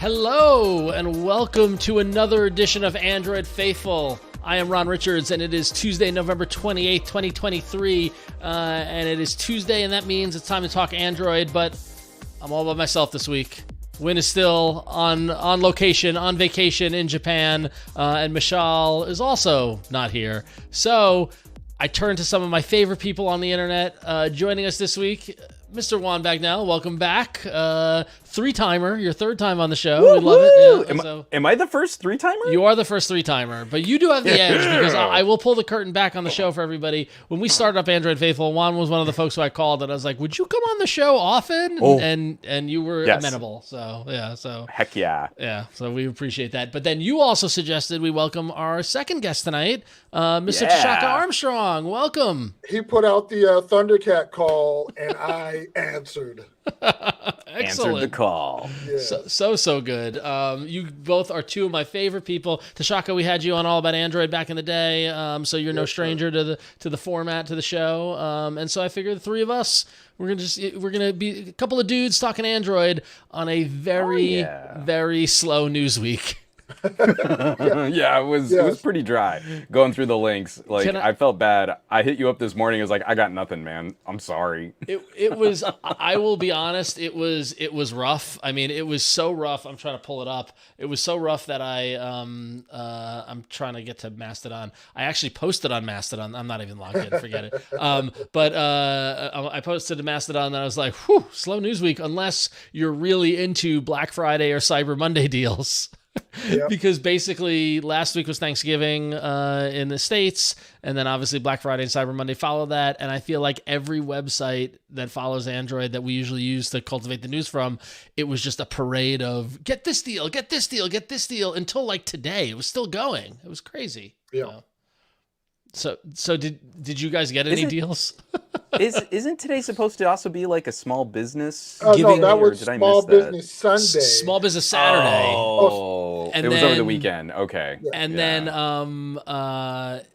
Hello, and welcome to another edition of Android Faithful. I am Ron Richards, and it is Tuesday, November 28th, 2023, and it is Tuesday, and that means it's time to talk Android, but I'm all by myself this week. Win is still on location, on vacation in Japan, and Michal is also not here. So I turn to some of my favorite people on the internet. Joining us this week, Mr. Juan Bagnell, welcome back. Three-timer, your third time on the show. Woo-hoo! We love it. Yeah, am I the first three-timer? You are the first three-timer, but you do have the edge because I will pull the curtain back on the show for everybody. When we started up Android Faithful, Juan was one of the folks who I called, and I was like, would you come on the show often? And you were amenable. So, yeah. So heck yeah. Yeah, so we appreciate that. But then you also suggested we welcome our second guest tonight, Mr. Tshaka Armstrong. Welcome. He put out the Thundercat call, and I answered. Excellent. Answered the call. Yeah. So good. You both are two of my favorite people. Tshaka, we had you on All About Android back in the day, so you're no stranger to the format, to the show. And so I figured the three of us, we're gonna be a couple of dudes talking Android on a very slow news week. Yeah, it was pretty dry going through the links. Like I felt bad. I hit you up this morning. I was like, I got nothing, man. I'm sorry. It was. I will be honest. It was rough. I mean, it was so rough. I'm trying to pull it up. It was so rough that I'm trying to get to Mastodon. I actually posted on Mastodon. I'm not even logged in. Forget it. But I posted to Mastodon and I was like, whew, slow news week unless you're really into Black Friday or Cyber Monday deals. Yep. Because basically last week was Thanksgiving in the States, and then obviously Black Friday and Cyber Monday followed that, and I feel like every website that follows Android that we usually use to cultivate the news from, it was just a parade of get this deal, get this deal, get this deal, until like today. It was still going. It was crazy. Yeah. So did you guys get any deals? Isn't today supposed to also be like a small business giving? No, that was Small Business Sunday. Small Business Saturday. Oh, and it was over the weekend. Okay. And then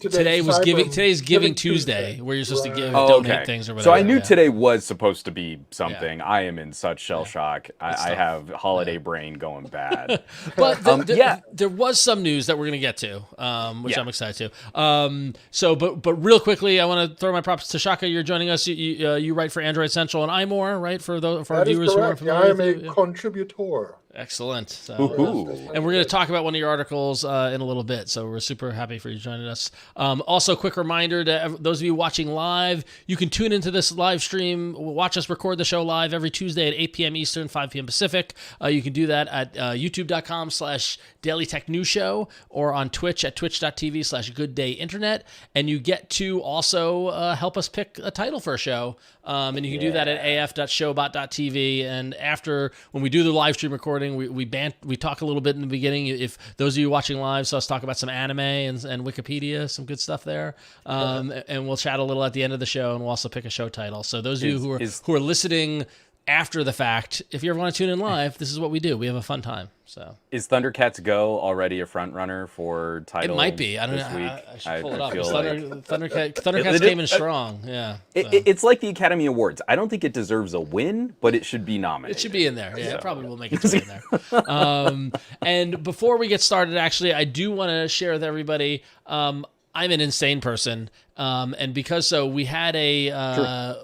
today's Giving Tuesday, where you're supposed to give donate things or whatever. So I knew today was supposed to be something. Yeah. I am in such shell shock. I have holiday brain going bad. But there was some news that we're gonna get to, which I'm excited to. So, but real quickly, I want to throw my props to Tshaka. You're joining us. You write for Android Central and iMore, right? For our viewers who aren't familiar. I am a contributor. Excellent. So, and we're going to talk about one of your articles in a little bit, so we're super happy for you joining us. Also, quick reminder to those of you watching live, you can tune into this live stream, watch us record the show live every Tuesday at 8 p.m. Eastern, 5 p.m. Pacific. You can do that at youtube.com/dailytechnewsshow or on Twitch at twitch.tv/gooddayinternet. And you get to also help us pick a title for a show. And you can do that at af.showbot.tv. And after, when we do the live stream recording, we talk a little bit in the beginning. If those of you watching live saw us talk about some anime and Wikipedia, some good stuff there. And we'll chat a little at the end of the show, and we'll also pick a show title. So those of you who are listening after the fact, if you ever want to tune in live, this is what we do. We have a fun time. So is Thundercats Go already a front runner for title? It might be. I don't know. I should pull it up. Thundercats it came in strong. Yeah. It's like the Academy Awards. I don't think it deserves a win, but it should be nominated. It should be in there. Yeah, it probably will make it in there. And before we get started, actually, I do want to share with everybody. I'm an insane person. And because so we had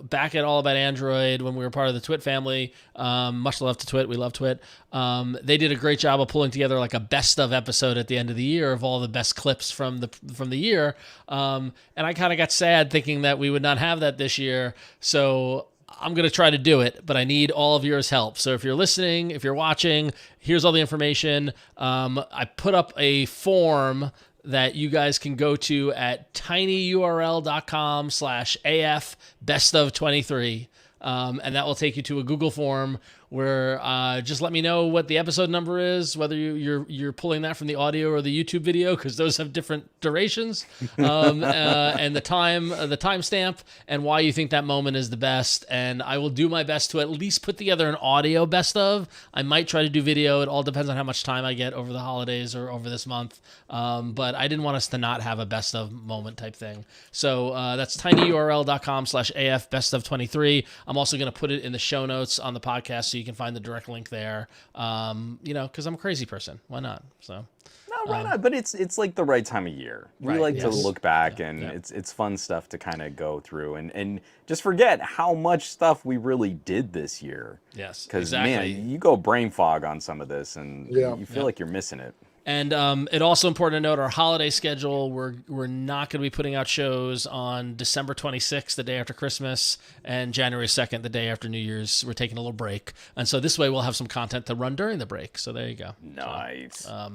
back at All About Android when we were part of the Twit family, much love to Twit. We love Twit. They did a great job of pulling together like a best of episode at the end of the year of all the best clips from the year. And I kind of got sad thinking that we would not have that this year. So I'm going to try to do it, but I need all of yours help. So if you're listening, if you're watching, here's all the information. I put up a form that you guys can go to at tinyurl.com/AF best of 23. And that will take you to a Google form where just let me know what the episode number is, whether you're pulling that from the audio or the YouTube video, because those have different durations, and the timestamp, and why you think that moment is the best. And I will do my best to at least put together an audio best of. I might try to do video. It all depends on how much time I get over the holidays or over this month. But I didn't want us to not have a best of moment type thing. So that's tinyurl.com/AF best of 23. I'm I'm also going to put it in the show notes on the podcast so you can find the direct link there. Because I'm a crazy person. Why not? So. No, why not? But it's like the right time of year. We like to look back, and it's fun stuff to kind of go through and just forget how much stuff we really did this year. Yes, because man, you go brain fog on some of this, and you feel like you're missing it. And it also important to note our holiday schedule. We're not going to be putting out shows on December 26th, the day after Christmas, and January 2nd, the day after New Year's. We're taking a little break, and so this way we'll have some content to run during the break. So there you go. Nice. So,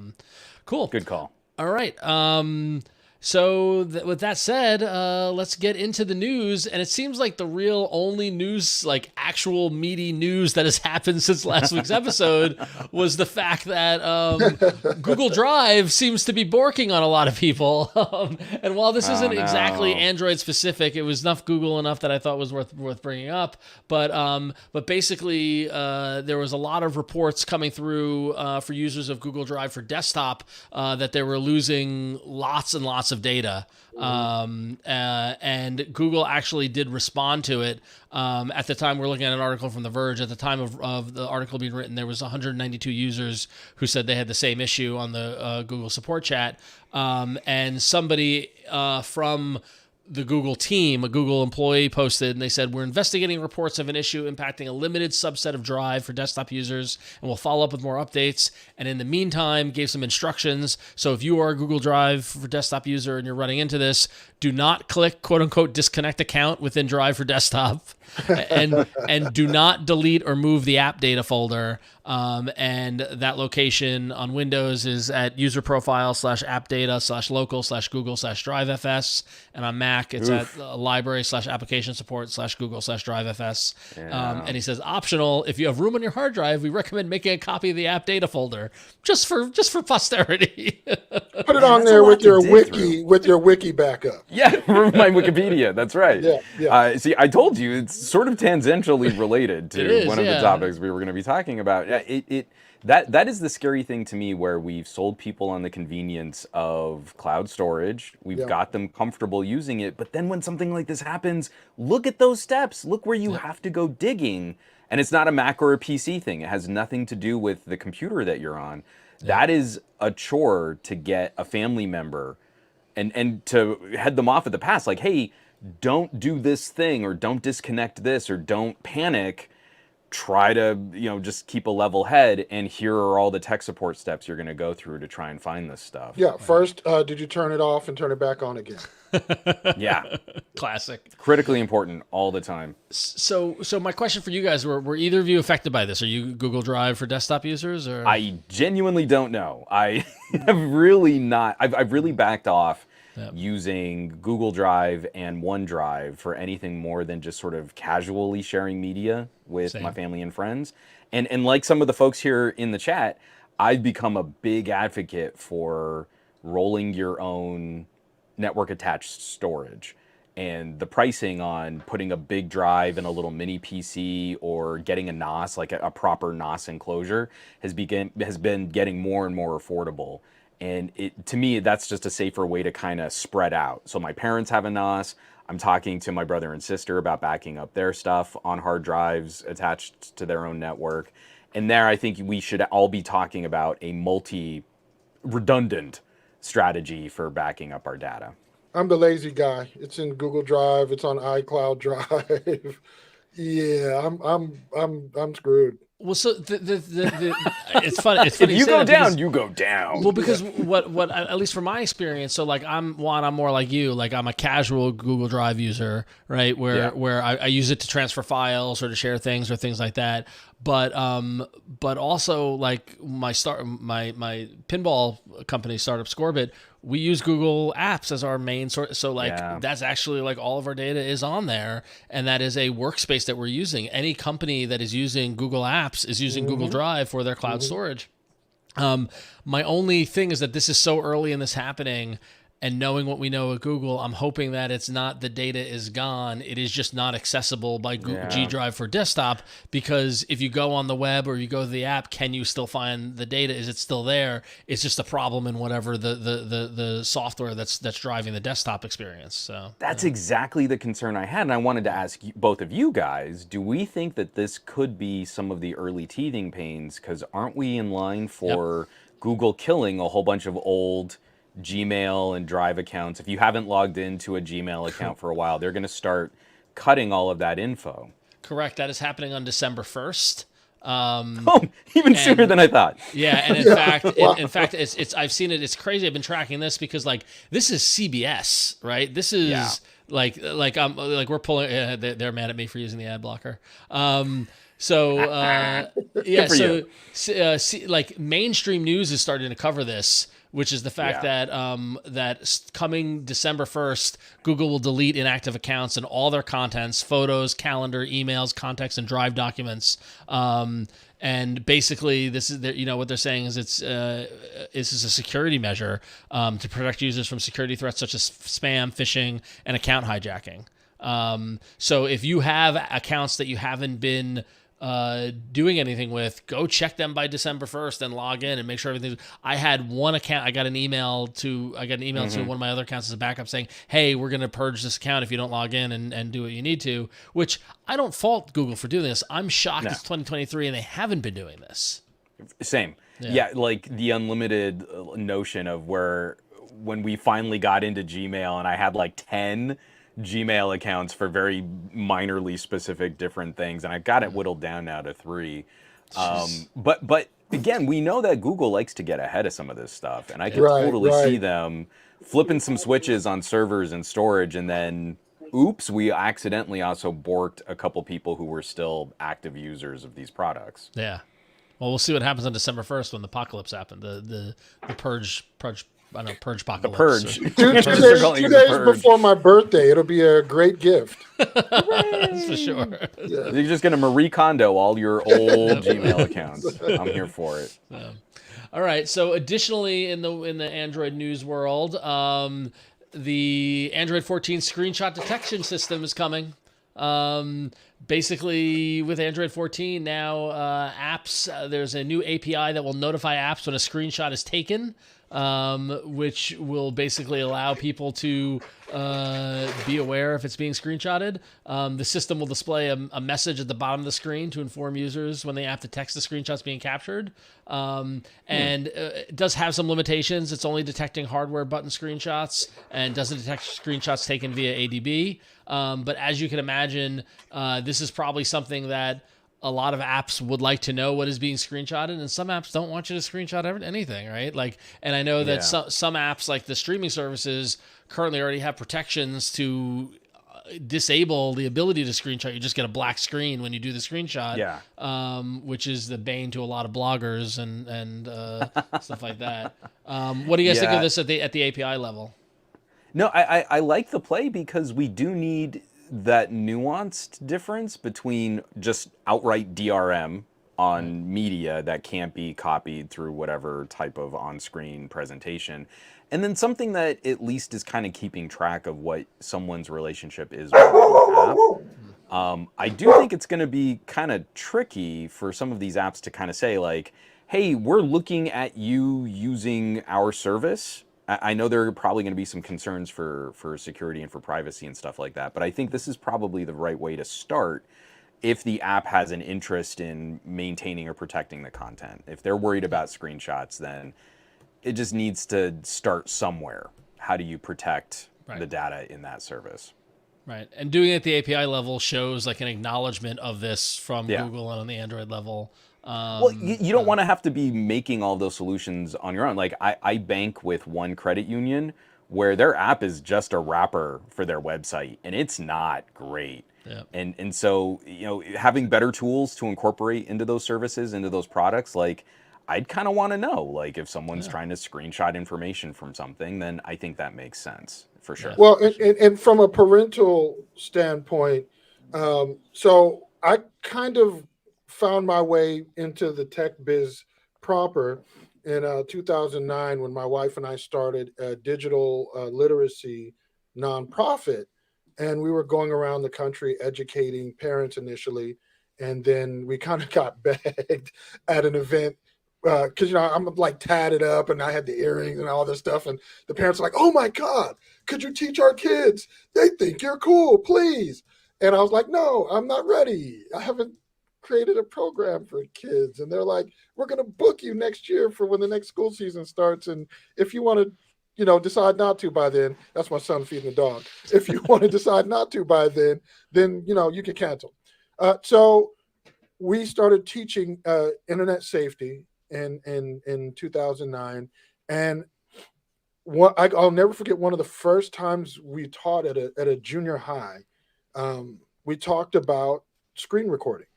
cool. Good call. All right. So with that said, let's get into the news. And it seems like the real only news, like actual meaty news that has happened since last week's episode was the fact that Google Drive seems to be borking on a lot of people. And while this isn't exactly Android specific, it was Google enough that I thought was worth bringing up. But basically, there was a lot of reports coming through for users of Google Drive for desktop that they were losing lots and lots of data. And Google actually did respond to it. At the time, we're looking at an article from The Verge. At the time of the article being written, there was 192 users who said they had the same issue on the Google support chat. And somebody from the Google team, a Google employee, posted, and they said, we're investigating reports of an issue impacting a limited subset of Drive for desktop users, and we'll follow up with more updates. And in the meantime, gave some instructions. So if you are a Google Drive for desktop user and you're running into this, do not click, quote unquote, disconnect account within Drive for desktop. and do not delete or move the app data folder. And that location on Windows is at user profile /app data /local /Google /DriveFS. And on Mac, it's at library /application support /Google /DriveFS. And he says, optional, if you have room on your hard drive, we recommend making a copy of the app data folder just for posterity. Put it on there with your wiki backup. Yeah, my Wikipedia. That's right. Yeah. See, I told you it's sort of tangentially related to one of the topics we were going to be talking about. That is the scary thing to me, where we've sold people on the convenience of cloud storage. We've got them comfortable using it, but then when something like this happens, look at those steps. Look where you have to go digging. And it's not a Mac or a PC thing. It has nothing to do with the computer that you're on. That is a chore to get a family member and to head them off at the pass. Like, hey, don't do this thing, or don't disconnect this, or don't panic. Try to, just keep a level head, and here are all the tech support steps you're going to go through to try and find this stuff. Yeah. First, did you turn it off and turn it back on again? Yeah. Classic. Critically important all the time. So my question for you guys, were either of you affected by this? Are you Google Drive for desktop users? Or I genuinely don't know. I have really not. I've really backed off using Google Drive and OneDrive for anything more than just sort of casually sharing media with my family and friends. And like some of the folks here in the chat, I've become a big advocate for rolling your own network attached storage. And the pricing on putting a big drive in a little mini PC or getting a NAS, like a proper NAS enclosure, has been getting more and more affordable. And to me, that's just a safer way to kind of spread out. So my parents have a NAS. I'm talking to my brother and sister about backing up their stuff on hard drives attached to their own network. And there, I think we should all be talking about a redundant strategy for backing up our data. I'm the lazy guy. It's in Google Drive. It's on iCloud Drive. Yeah, I'm screwed. Well, so it's funny. It's funny if you go down, you go down. Well, because what at least from my experience, so like I'm more like you. Like I'm a casual Google Drive user, right? Where I use it to transfer files or to share things or things like that. But also like my pinball company startup Scorbit, we use Google Apps as our main source. So that's actually like all of our data is on there, and that is a workspace that we're using. Any company that is using Google Apps is using Google Drive for their cloud storage. My only thing is that this is so early in this happening. And knowing what we know at Google, I'm hoping that it's not the data is gone. It is just not accessible by Google G Drive for desktop, because if you go on the web or you go to the app, can you still find the data? Is it still there? It's just a problem in whatever the software that's driving the desktop experience. So that's exactly the concern I had. And I wanted to ask both of you guys, do we think that this could be some of the early teething pains? Because aren't we in line for Google killing a whole bunch of old Gmail and Drive accounts? If you haven't logged into a Gmail account for a while, they're going to start cutting all of that info. Correct. That is happening on December 1st. Even sooner than I thought. Yeah, and in fact, it's I've seen it. It's crazy. I've been tracking this because this is CBS, right? This is like we're pulling. They're mad at me for using the ad blocker. Mainstream news is starting to cover this, which is the fact that coming December 1st, Google will delete inactive accounts and all their contents, photos, calendar, emails, contacts, and Drive documents. And basically, this is what they're saying is this is a security measure to protect users from security threats such as spam, phishing, and account hijacking. So if you have accounts that you haven't been doing anything with, go check them by December 1st and log in and make sure everything's. I had one account. I got an email to one of my other accounts as a backup saying, hey, we're going to purge this account if you don't log in and do what you need to, which I don't fault Google for doing this. I'm shocked it's 2023 and they haven't been doing this. Same. Yeah, like the unlimited notion of when we finally got into Gmail and I had like 10 Gmail accounts for very minorly specific different things, and I got it whittled down now to 3. But again, we know that Google likes to get ahead of some of this stuff, and I can totally see them flipping some switches on servers and storage, and then oops, we accidentally also borked a couple people who were still active users of these products. Yeah. Well, we'll see what happens on December 1st when the apocalypse happened. The purge apocalypse. The purge. 2 days before my birthday. It'll be a great gift. That's for sure. Yeah. You're just going to Marie Kondo all your old Gmail accounts. I'm here for it. All right. So additionally, in the Android news world, the Android 14 screenshot detection system is coming. Basically, with Android 14 now, apps, there's a new API that will notify apps when a screenshot is taken, which will basically allow people to be aware if it's being screenshotted. The system will display a message at the bottom of the screen to inform users when the app detects the screenshots being captured. It does have some limitations. It's only detecting hardware button screenshots and doesn't detect screenshots taken via ADB. But as you can imagine, this is probably something that a lot of apps would like to know what is being screenshotted, and some apps don't want you to screenshot anything, right? And I know that some apps, like the streaming services, currently already have protections to disable the ability to screenshot. You just get a black screen when you do the screenshot, which is the bane to a lot of bloggers and stuff like that. What do you guys think of this at the API level? No, I like the play because we do need that nuanced difference between just outright DRM on media that can't be copied through whatever type of on-screen presentation, and then something that at least is kind of keeping track of what someone's relationship is with the app. I do think it's going to be kind of tricky for some of these apps to kind of say like, hey, we're looking at you using our service. I know there are probably going to be some concerns for security and for privacy and stuff like that, but I think this is probably the right way to start if the app has an interest in maintaining or protecting the content. If they're worried about screenshots, then it just needs to start somewhere. How do you protect the data in that service? Right. And doing it at the API level shows like an acknowledgement of this from Google and on the Android level. Well, you don't want to have to be making all those solutions on your own. Like I bank with one credit union where their app is just a wrapper for their website, and it's not great. Yeah. And so, having better tools to incorporate into those services, into those products, like I'd kind of want to know, like if someone's trying to screenshot information from something, then I think that makes sense for sure. Well, and from a parental standpoint, so I kind of found my way into the tech biz proper in 2009 when my wife and I started a digital literacy nonprofit, and we were going around the country educating parents initially, and then we kind of got begged at an event because I'm like tatted up and I had the earrings and all this stuff, and the parents are like, "Oh my God, could you teach our kids? They think you're cool, please." And I was like, "No, I'm not ready. I haven't created a program for kids." And they're like, "We're going to book you next year for when the next school season starts, and if you want to, decide not to by then," that's my son feeding the dog. "If you want to decide not to by then you can cancel." So we started teaching internet safety in 2009, and I'll never forget one of the first times we taught at a junior high. We talked about screen recording,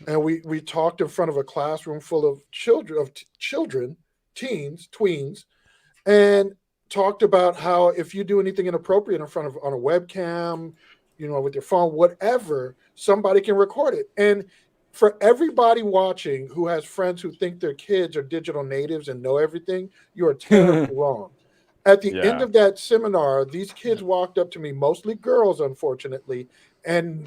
and we talked in front of a classroom full of children, teens, tweens, and talked about how if you do anything inappropriate in front of on a webcam, with your phone, whatever, somebody can record it. And for everybody watching who has friends who think their kids are digital natives and know everything, you are terribly wrong. At the end Yeah. of that seminar, these kids walked up to me, mostly girls, unfortunately, and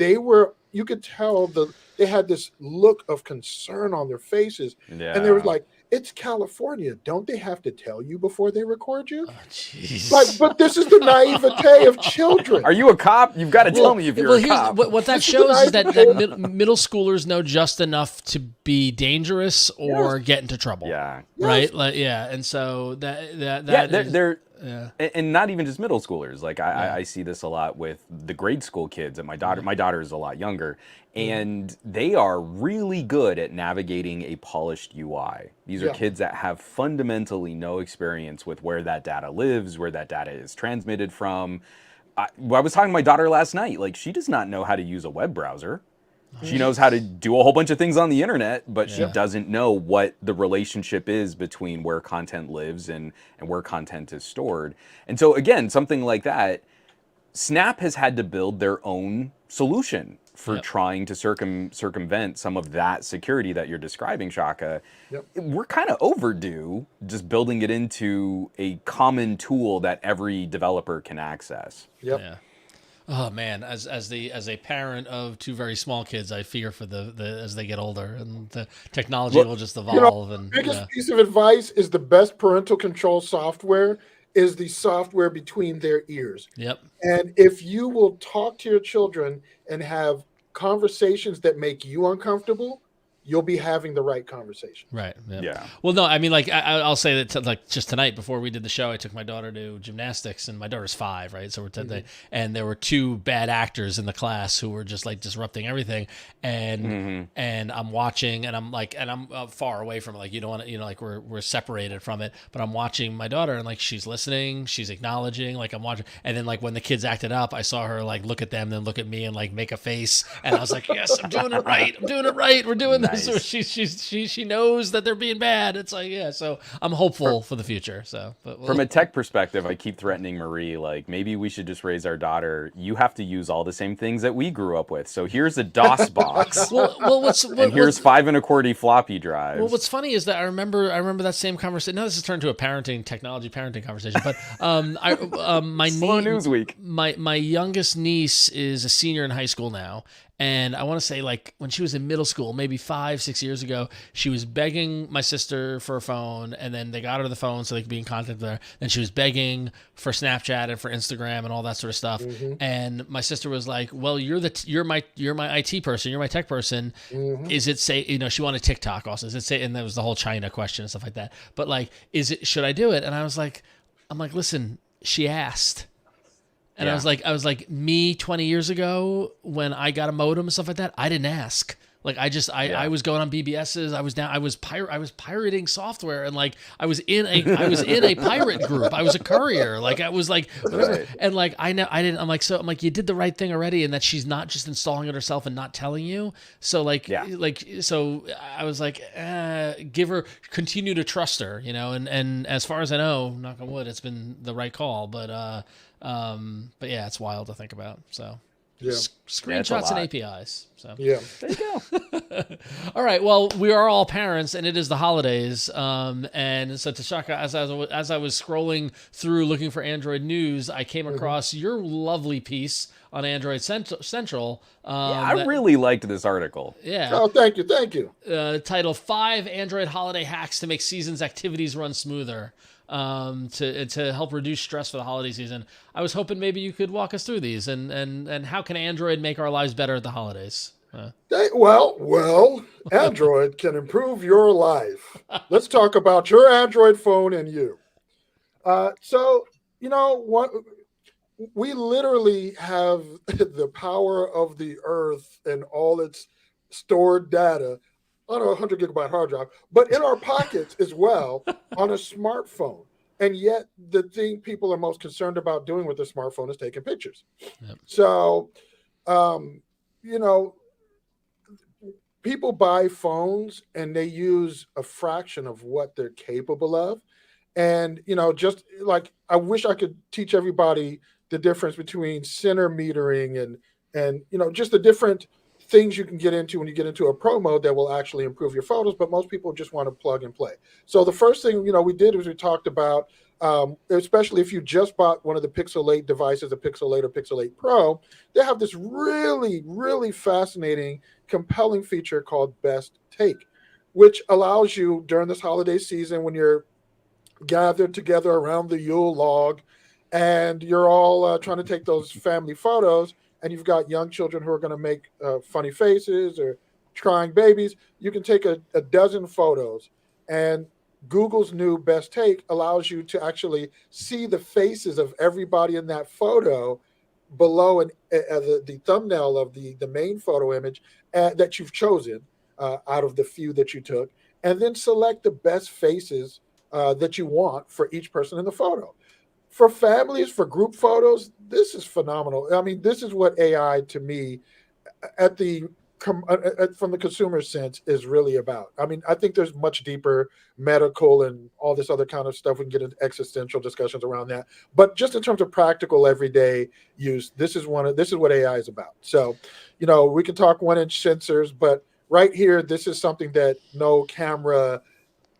you could tell they had this look of concern on their faces. And they were Yeah. like, "It's California. Don't they have to tell you before they record you?" Oh, jeez. Like, but this is the naivete of children. Are you a cop? You've got to tell me if you're a here's cop. what that This is shows is the that middle schoolers know just enough to be dangerous or get into trouble. Yeah. Right. Like, yeah. And so that Yeah, is- they're yeah. and not even just middle schoolers. Like I see this a lot with the grade school kids. And my daughter is a lot younger, and they are really good at navigating a polished UI. These are kids that have fundamentally no experience with where that data lives, where that data is transmitted from. I was talking to my daughter last night. Like, she does not know how to use a web browser. She knows how to do a whole bunch of things on the internet, but she doesn't know what the relationship is between where content lives and where content is stored. And so again, something like that, Snap has had to build their own solution for trying to circumvent some of that security that you're describing, Tshaka. We're kind of overdue just building it into a common tool that every developer can access. Yeah. Oh man, as a parent of two very small kids, I fear for the as they get older, and the technology will just evolve. The biggest piece of advice is the best parental control software is the software between their ears. Yep. And if you will talk to your children and have conversations that make you uncomfortable, you'll be having the right conversation. Right. Yeah. Well, no, I mean, like, I'll say that, like, just tonight before we did the show, I took my daughter to gymnastics, and my daughter's 5, right? So and there were 2 bad actors in the class who were just like disrupting everything. And I'm watching, and I'm far away from it. Like, you don't want to, like, we're separated from it, but I'm watching my daughter, and like, she's listening, she's acknowledging, like, I'm watching. And then, like, when the kids acted up, I saw her like look at them, then look at me and like make a face. And I was like, yes, I'm doing it right. We're doing this. So she knows that they're being bad. It's like, so I'm hopeful for the future. So, but From a tech perspective, I keep threatening Marie, like, maybe we should just raise our daughter. You have to use all the same things that we grew up with. So here's a DOS box. And here's 5 1/4 floppy drives. Well, what's funny is that I remember that same conversation. Now this has turned to a technology parenting conversation, but my Slow news week. My youngest niece is a senior in high school now. And I want to say, like, when she was in middle school, maybe 5-6 years ago, she was begging my sister for a phone, and then they got her the phone so they could be in contact with her. Then she was begging for Snapchat and for Instagram and all that sort of stuff. And my sister was like, "Well, you're my IT person, you're my tech person. Is it she wanted TikTok also? Is it say?" And there was the whole China question and stuff like that. But like, should I do it? And I was like, listen, she asked. And I was like, me 20 years ago when I got a modem and stuff like that, I didn't ask. Like, I was going on BBSs. I was pirating software, and like I was in a pirate group. I was a courier. Like, I was like whatever. Right. And like I didn't. I'm like you did the right thing already, and that she's not just installing it herself and not telling you. So so I was like, continue to trust her, And as far as I know, knock on wood, it's been the right call. But yeah, it's wild to think about. So. Yeah. Screenshots and APIs. So Yeah. There you go. all right. Well, we are all parents, and it is the holidays. And so, Tshaka, as I was scrolling through looking for Android news, I came across your lovely piece on Android Central. I really liked this article. Yeah. Oh, thank you. Titled 5 Android Holiday Hacks to Make Season's Activities Run Smoother. To help reduce stress for the holiday season. I was hoping maybe you could walk us through these and how can Android make our lives better at the holidays? Well, Android can improve your life. Let's talk about your Android phone and you. So, you know what? We literally have the power of the earth and all its stored data on a 100 gigabyte hard drive, but in our pockets as well on a smartphone. And yet the thing people are most concerned about doing with the smartphone is taking pictures. Yep. So, you know, people buy phones and they use a fraction of what they're capable of. And, you know, just like I wish I could teach everybody the difference between center metering and you know, just the different things you can get into when you get into a pro mode that will actually improve your photos, but most people just want to plug and play. So the first thing, you know, we did was we talked about, especially if you just bought one of the Pixel 8 devices, the Pixel 8 or Pixel 8 Pro, they have this really, really fascinating, compelling feature called Best Take, which allows you during this holiday season when you're gathered together around the Yule log and you're all trying to take those family photos, and you've got young children who are going to make funny faces or crying babies, you can take a dozen photos. And Google's new Best Take allows you to actually see the faces of everybody in that photo below the thumbnail of the main photo image that you've chosen out of the few that you took, and then select the best faces that you want for each person in the photo. For families, for group photos, this is phenomenal. I mean, this is what AI to me from the consumer sense is really about. I mean, I think there's much deeper medical and all this other kind of stuff. We can get into existential discussions around that. But just in terms of practical everyday use, this is what AI is about. So, you know, we can talk 1-inch sensors, but right here, this is something that no camera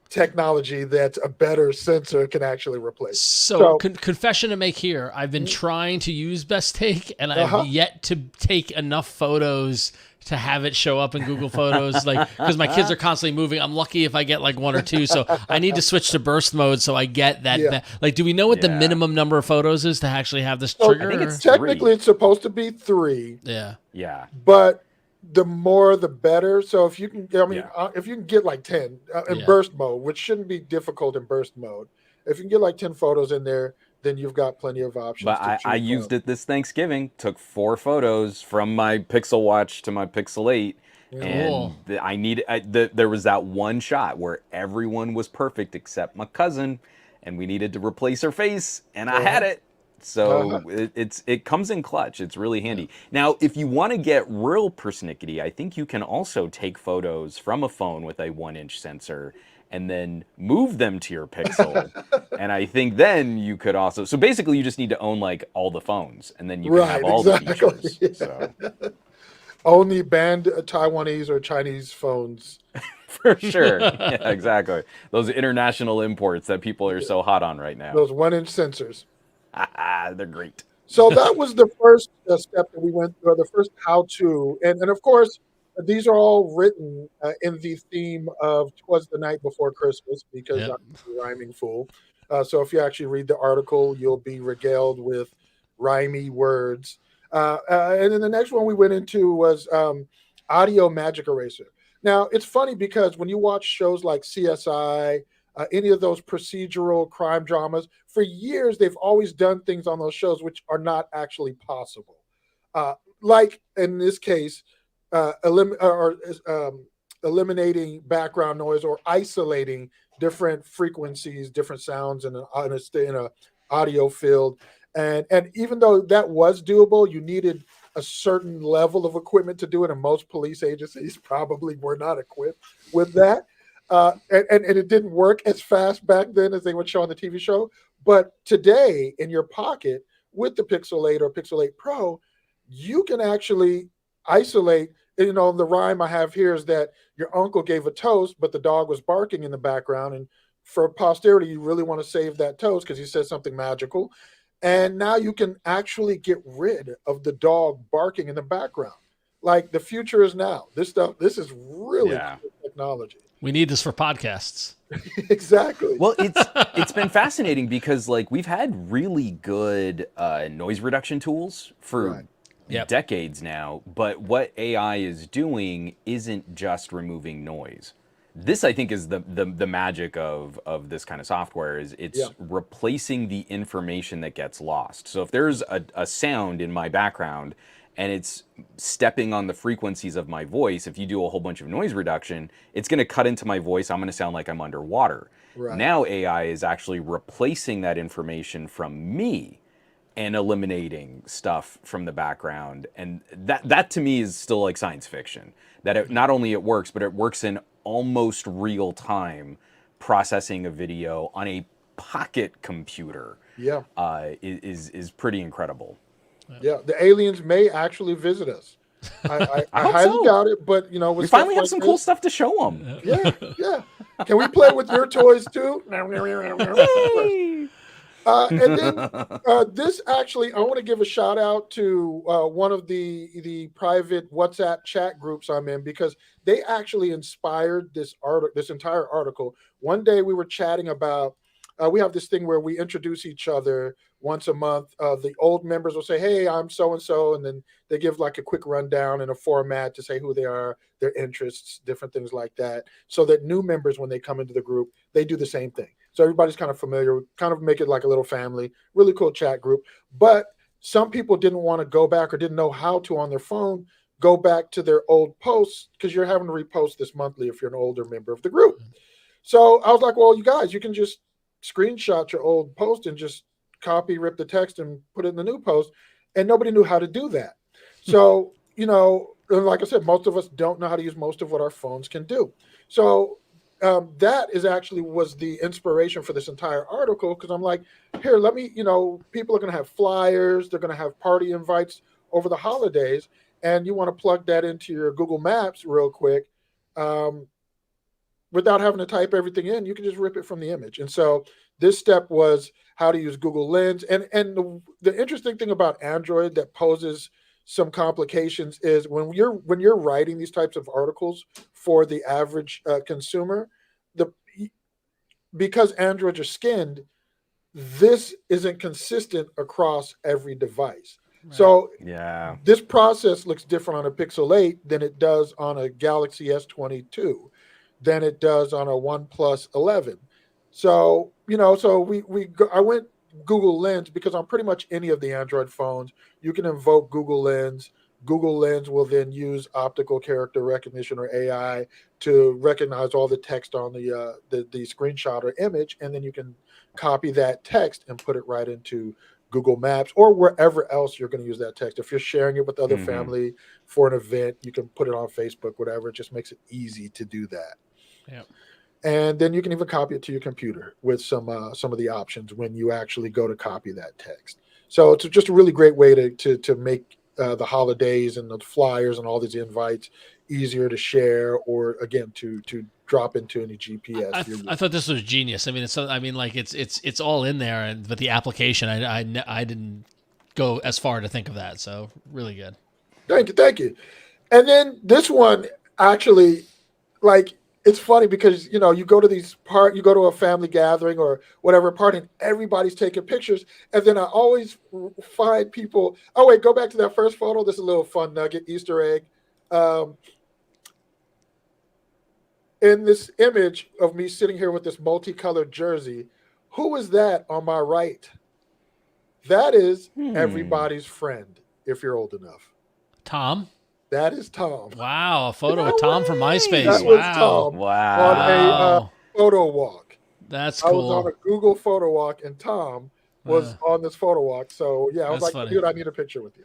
technology that's a better sensor can actually replace. So confession to make here. I've been trying to use Best Take, and I've yet to take enough photos to have it show up in Google Photos, like because my kids are constantly moving. I'm lucky if I get like 1 or 2, so I need to switch to burst mode so I get that. Yeah. Like, do we know what the minimum number of photos is to actually have this trigger? I think it's technically it's supposed to be 3. Yeah. But the more the better. So if you can, if you can get like 10 in burst mode, which shouldn't be difficult in burst mode, if you can get like 10 photos in there, then you've got plenty of options. But I used it this Thanksgiving, took 4 photos from my Pixel Watch to my Pixel 8. And there was that one shot where everyone was perfect except my cousin, and we needed to replace her face, and I had it. So it comes in clutch. It's really handy. Now, if you want to get real persnickety, I think you can also take photos from a phone with a 1-inch sensor and then move them to your Pixel. And I think then you could also, so basically you just need to own like all the phones, and then you can have all the features. Yeah. So. Only banned Taiwanese or Chinese phones. For sure. Yeah, exactly. Those international imports that people are so hot on right now. Those 1-inch sensors. They're great. So that was the first step that we went through, the first how-to. And of course, these are all written in the theme of "'Twas the Night Before Christmas," because I'm a rhyming fool. So if you actually read the article, you'll be regaled with rhymey words. And then the next one we went into was Audio Magic Eraser. Now, it's funny because when you watch shows like CSI, any of those procedural crime dramas, for years they've always done things on those shows which are not actually possible. Like in this case, eliminating background noise or isolating different frequencies, different sounds in an audio field. And even though that was doable, you needed a certain level of equipment to do it, and most police agencies probably were not equipped with that. And it didn't work as fast back then as they would show on the TV show. But today, in your pocket with the Pixel 8 or Pixel 8 Pro, you can actually isolate. You know, the rhyme I have here is that your uncle gave a toast, but the dog was barking in the background. And for posterity, you really want to save that toast because he said something magical. And now you can actually get rid of the dog barking in the background. Like the future is now. This is really Yeah. cool technology. We need this for podcasts. Exactly. Well, it's been fascinating because like we've had really good noise reduction tools for Right. Yep. decades now, but what AI is doing isn't just removing noise. This I think is the magic of this kind of software is it's Yeah. replacing the information that gets lost. So if there's a sound in my background and it's stepping on the frequencies of my voice, if you do a whole bunch of noise reduction, it's going to cut into my voice. I'm going to sound like I'm underwater. Right. Now AI is actually replacing that information from me and eliminating stuff from the background, and that to me is still like science fiction, that it, not only it works, but it works in almost real time processing a video on a pocket computer. Yeah. Is pretty incredible. Yeah. The aliens may actually visit us. I hope highly so. doubt it, but you know, with We stuff finally have like some cool this, stuff to show them. yeah, yeah. Can we play with your toys too? Yay! And then this actually, I want to give a shout out to one of the private WhatsApp chat groups I'm in because they actually inspired this entire article. One day we were chatting about. We have this thing where we introduce each other once a month. The old members will say, "Hey, I'm so and so," and then they give like a quick rundown in a format to say who they are, their interests, different things like that, so that new members, when they come into the group, they do the same thing. So everybody's kind of familiar, kind of make it like a little family, really cool chat group. But some people didn't want to go back or didn't know how to on their phone go back to their old posts because you're having to repost this monthly if you're an older member of the group. So I was like, well, you guys, you can just screenshot your old post and just copy, rip the text and put it in the new post. And nobody knew how to do that. So, you know, like I said, most of us don't know how to use most of what our phones can do. So that is actually was the inspiration for this entire article because I'm like, here, let me, you know, people are going to have flyers, they're going to have party invites over the holidays, and you want to plug that into your Google Maps real quick. Without having to type everything in, you can just rip it from the image. And so this step was how to use Google Lens. And the interesting thing about Android that poses some complications is when you're writing these types of articles for the average consumer, because Androids are skinned, this isn't consistent across every device. Right. So yeah, this process looks different on a Pixel 8 than it does on a Galaxy S22. Than it does on a OnePlus 11. So, you know, so I went Google Lens because on pretty much any of the Android phones, you can invoke Google Lens. Google Lens will then use optical character recognition or AI to recognize all the text on the screenshot or image, and then you can copy that text and put it right into Google Maps or wherever else you're going to use that text. If you're sharing it with other family for an event, you can put it on Facebook, whatever. It just makes it easy to do that. Yeah. And then you can even copy it to your computer with some of the options when you actually go to copy that text. So it's just a really great way to make the holidays and the flyers and all these invites easier to share, or again to drop into any GPS. I thought this was genius. I mean, it's all in there, but the application, I didn't go as far to think of that. So really good. Thank you. And then this one actually, like, it's funny because, you know, you go to you go to a family gathering or whatever party and everybody's taking pictures. And then I always find people, oh, wait, go back to that first photo. This is a little fun nugget, Easter egg. In this image of me sitting here with this multicolored jersey, who is that on my right? That is everybody's friend, if you're old enough. Tom? That is Tom. Wow, a photo of Tom from MySpace. That was Tom on a photo walk. That's cool. I was on a Google photo walk, and Tom was on this photo walk. So, yeah, I was like, funny. Dude, I need a picture with you.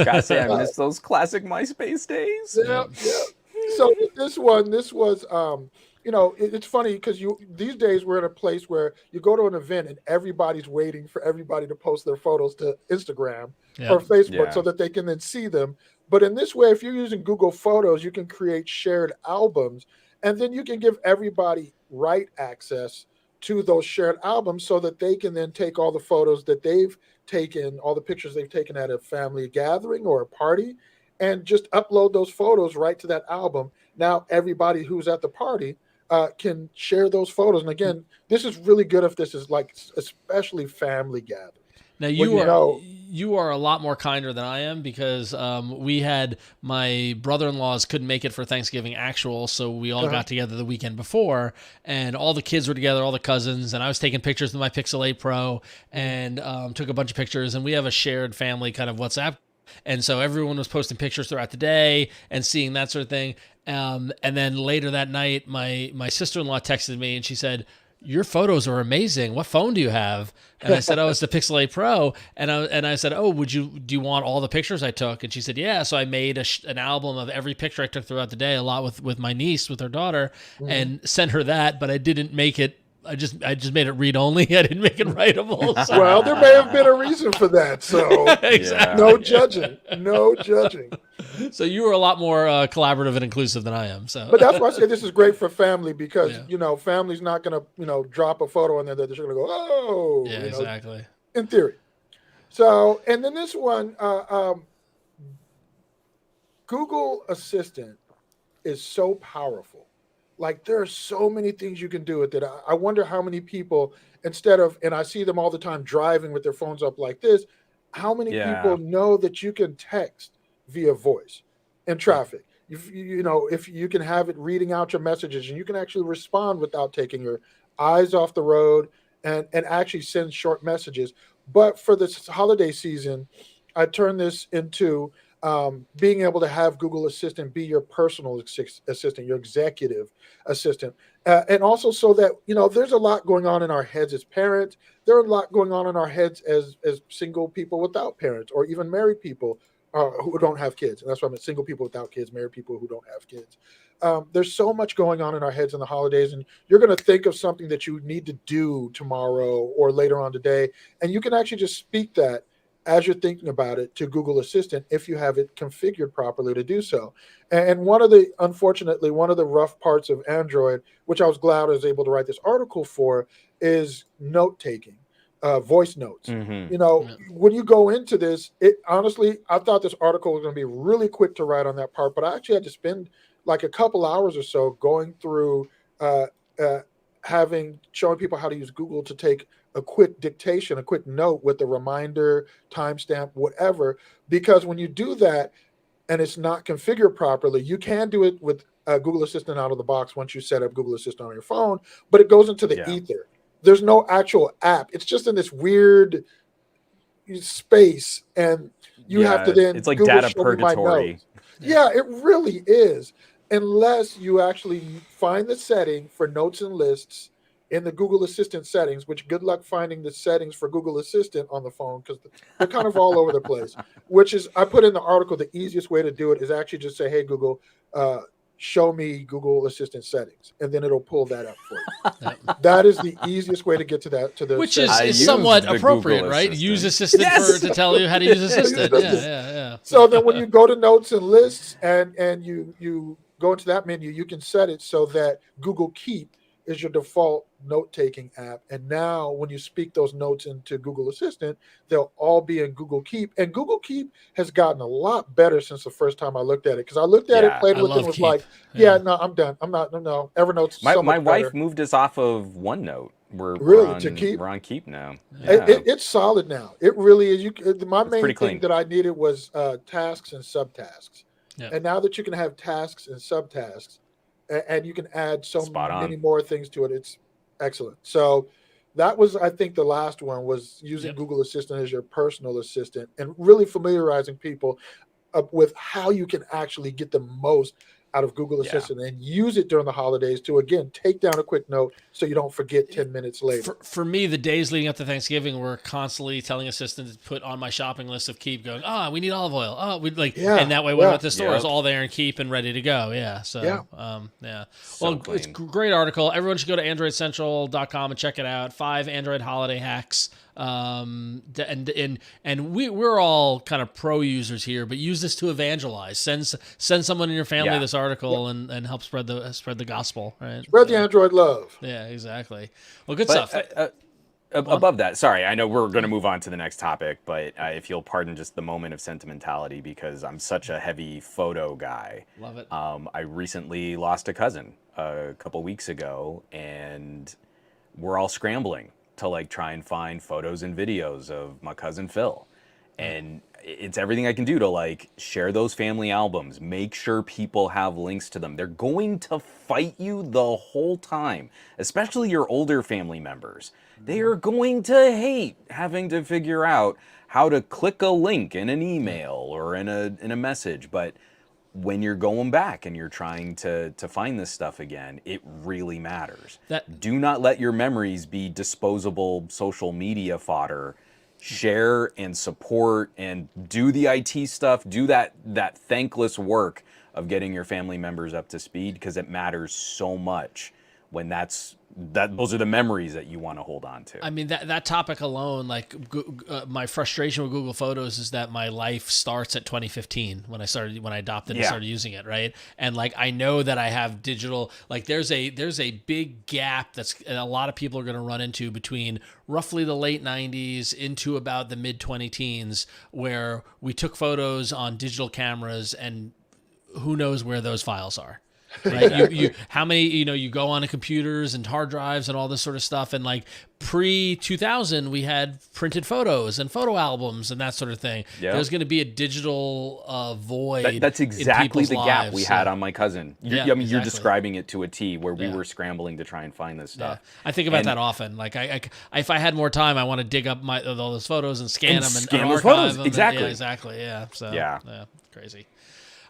Gotta say, I miss those classic MySpace days. Yeah. So this was it's funny because these days we're in a place where you go to an event and everybody's waiting for everybody to post their photos to Instagram or Yep. Facebook so Yeah. that they can then see them. But in this way, if you're using Google Photos, you can create shared albums, and then you can give everybody write access to those shared albums so that they can then take all the photos that they've taken, all the pictures they've taken at a family gathering or a party, and just upload those photos right to that album. Now everybody who's at the party can share those photos. And again, this is really good if this is like especially family gatherings. Now When you are a lot more kinder than I am because we had my brother-in-laws couldn't make it for Thanksgiving actual, so we all got together the weekend before, and all the kids were together, all the cousins, and I was taking pictures with my Pixel 8 Pro and took a bunch of pictures, and we have a shared family kind of WhatsApp. And so everyone was posting pictures throughout the day and seeing that sort of thing. And then later that night, my sister-in-law texted me and she said, "Your photos are amazing. What phone do you have?" And I said, "Oh, it's the Pixel 8 Pro." And I said, "Oh, do you want all the pictures I took?" And she said, "Yeah." So I made an album of every picture I took throughout the day, a lot with my niece, with her daughter, and sent her that. But I didn't make it. I just made it read only. I didn't make it writable. So. Well, there may have been a reason for that. So Exactly. no judging, no judging. So you were a lot more collaborative and inclusive than I am. So, But that's why I say this is great for family because Yeah. family's not going to drop a photo and then they're just going to go, oh, yeah, exactly. in theory. So, and then this one, Google Assistant is so powerful. Like there are so many things you can do with it. I wonder how many people, and I see them all the time driving with their phones up like this, how many Yeah. people know that you can text via voice in traffic? If you can have it reading out your messages and you can actually respond without taking your eyes off the road and actually send short messages. But for this holiday season, I turned this into being able to have Google Assistant be your personal assistant, your executive assistant, and also so that there's a lot going on in our heads as parents. There are a lot going on in our heads as single people without parents, or even married people who don't have kids. And that's why I'm single people without kids, married people who don't have kids. There's so much going on in our heads in the holidays, and you're going to think of something that you need to do tomorrow or later on today, and you can actually just speak that as you're thinking about it to Google Assistant if you have it configured properly to do so. And unfortunately, one of the rough parts of Android, which I was glad I was able to write this article for, is note taking, voice notes. When you go into this, honestly, I thought this article was going to be really quick to write on that part, but I actually had to spend like a couple hours or so going through showing people how to use Google to take a quick dictation, a quick note with a reminder, timestamp, whatever. Because when you do that and it's not configured properly, you can do it with Google Assistant out of the box once you set up Google Assistant on your phone, but it goes into the ether. There's no actual app. It's just in this weird space, and you have to then it's like Google data show me my purgatory. notes. Yeah, it really is. Unless you actually find the setting for notes and lists in the Google Assistant settings, which good luck finding the settings for Google Assistant on the phone because they're kind of all over the place, which is, I put in the article, the easiest way to do it is actually just say, hey, Google, show me Google Assistant settings, and then it'll pull that up for you. That is the easiest way to get to that. Which settings. is somewhat appropriate, right? Use Assistant to tell you how to use Assistant. Yeah. So then when you go to notes and lists and you go into that menu, you can set it so that Google Keep is your default note-taking app. And now when you speak those notes into Google Assistant, they'll all be in Google Keep. And Google Keep has gotten a lot better since the first time I looked at it. Because I looked at it, played with it, and was Keep. like, no, I'm done. I'm not, no. Evernote's so much My wife better. moved us off of OneNote. We're on Keep now. Yeah. It's solid now. It really is. My main thing that I needed was tasks and subtasks. Yeah. And now that you can have tasks and subtasks, and you can add so many more things to it, it's excellent. So that was, I think, the last one was using Google Assistant as your personal assistant and really familiarizing people with how you can actually get the most out of Google Yeah. Assistant and use it during the holidays to, again, take down a quick note so you don't forget 10 minutes later. For me, the days leading up to Thanksgiving were constantly telling Assistant to put on my shopping list of Keep, going, we need olive oil. We like, and that way when I'm at the store, it's all there and Keep and ready to go. Yeah. So, yeah. Well, it's a great article. Everyone should go to AndroidCentral.com and check it out. 5 Android holiday hacks. And we're all kind of pro users here, but use this to evangelize. Send someone in your family this article and help spread the gospel. Right. Spread the Android love. Yeah, exactly. Well, good stuff. Above that, sorry, I know we're going to move on to the next topic, but if you'll pardon just the moment of sentimentality, because I'm such a heavy photo guy. Love it. I recently lost a cousin a couple weeks ago, and we're all scrambling to like try and find photos and videos of my cousin Phil. And it's everything I can do to like share those family albums, make sure people have links to them. They're going to fight you the whole time, especially your older family members. They are going to hate having to figure out how to click a link in an email or in a message. But when you're going back and you're trying to find this stuff again, it really matters. Do not let your memories be disposable social media fodder. Share and support and do the IT stuff. Do that thankless work of getting your family members up to speed, because it matters so much when those are the memories that you want to hold on to. I mean, that topic alone, like my frustration with Google Photos is that my life starts at 2015 when I adopted and started using it, right? And like I know that I have digital, like there's a big gap that's a lot of people are going to run into between roughly the late 90s into about the mid 20 teens, where we took photos on digital cameras and who knows where those files are. Right? you how many, you go on to computers and hard drives and all this sort of stuff, and like pre-2000 we had printed photos and photo albums and that sort of thing. There's going to be a digital void. That's exactly the gap lives. we had on my cousin. You're describing it to a T, where we were scrambling to try and find this stuff. I think about that often. Like if I had more time, I want to dig up all those photos and scan them and those archive photos. them. Exactly. Exactly. Yeah. So yeah, crazy.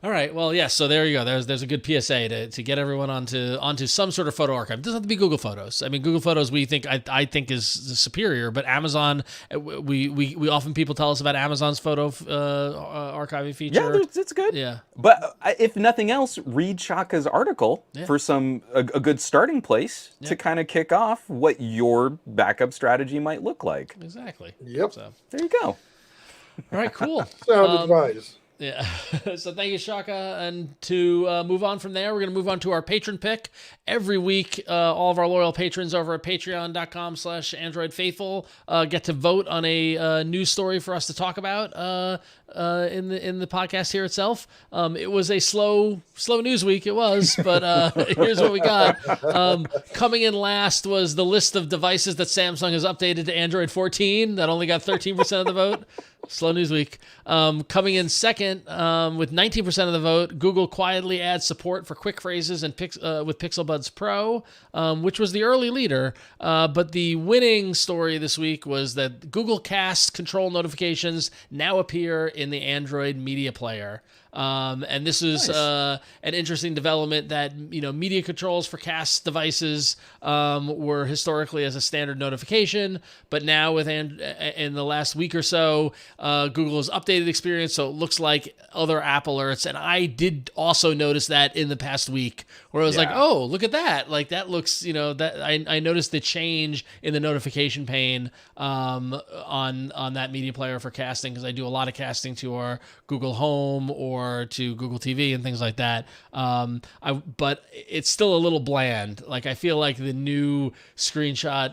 All right. Well, yes. So there you go. There's a good PSA to get everyone onto some sort of photo archive. It doesn't have to be Google Photos. I mean, Google Photos I think is superior, but Amazon, we often people tell us about Amazon's photo archiving feature. Yeah, it's good. Yeah. But if nothing else, read Tshaka's article for a good starting place to kind of kick off what your backup strategy might look like. Exactly. Yep. So there you go. All right. Cool. Sound advice. Yeah. So thank you, Tshaka. And to move on from there, we're going to move on to our patron pick. Every week, all of our loyal patrons over at patreon.com/AndroidFaithful get to vote on a news story for us to talk about in the podcast here itself. It was a slow news week. It was, but here's what we got. Coming in last was the list of devices that Samsung has updated to Android 14. That only got 13% of the vote. Slow news week. Coming in second with 19% of the vote, Google quietly adds support for quick phrases and with Pixel Buds Pro, which was the early leader. But the winning story this week was that Google Cast control notifications now appear in the Android media player. And this is an interesting development that, media controls for Cast devices were historically as a standard notification, but now in the last week or so, Google has updated the experience, so it looks like other app alerts. And I did also notice that in the past week, where I was like, oh, look at that. Like that looks, that I noticed the change in the notification pane on that media player for casting, because I do a lot of casting to our Google Home or to Google TV and things like that. But it's still a little bland. Like I feel like the new screenshot,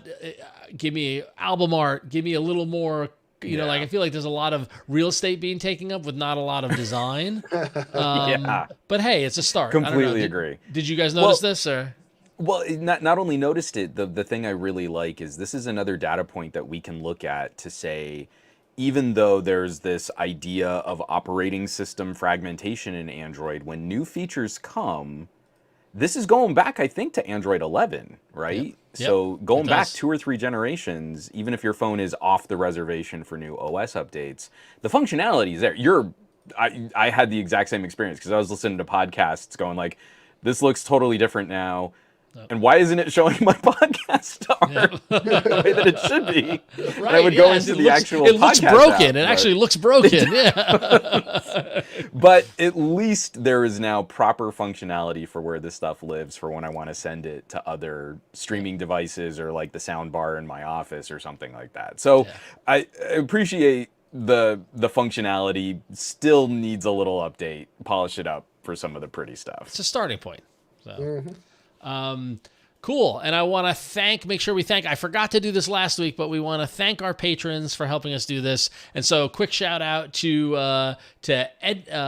give me album art, give me a little more. Like I feel like there's a lot of real estate being taken up with not a lot of design. But hey, it's a start. Completely agree. Did you guys notice this or? Well, not only noticed it, the thing I really like is this is another data point that we can look at to say, even though there's this idea of operating system fragmentation in Android, when new features come, this is going back, I think, to Android 11, right? Yep. So going back 2 or 3 generations, even if your phone is off the reservation for new OS updates, the functionality is there. You're I had the exact same experience because I was listening to podcasts going like, this looks totally different now. And why isn't it showing my podcast star the way that it should be? Right, and I would go into the actual It looks podcast broken. app, It actually looks broken. Yeah. But at least there is now proper functionality for where this stuff lives for when I want to send it to other streaming devices or like the sound bar in my office or something like that. So I appreciate the functionality. Still needs a little update, polish it up for some of the pretty stuff. It's a starting point. So. Cool. And I want to make sure we thank, I forgot to do this last week, but we want to thank our patrons for helping us do this. And so quick shout out to Enda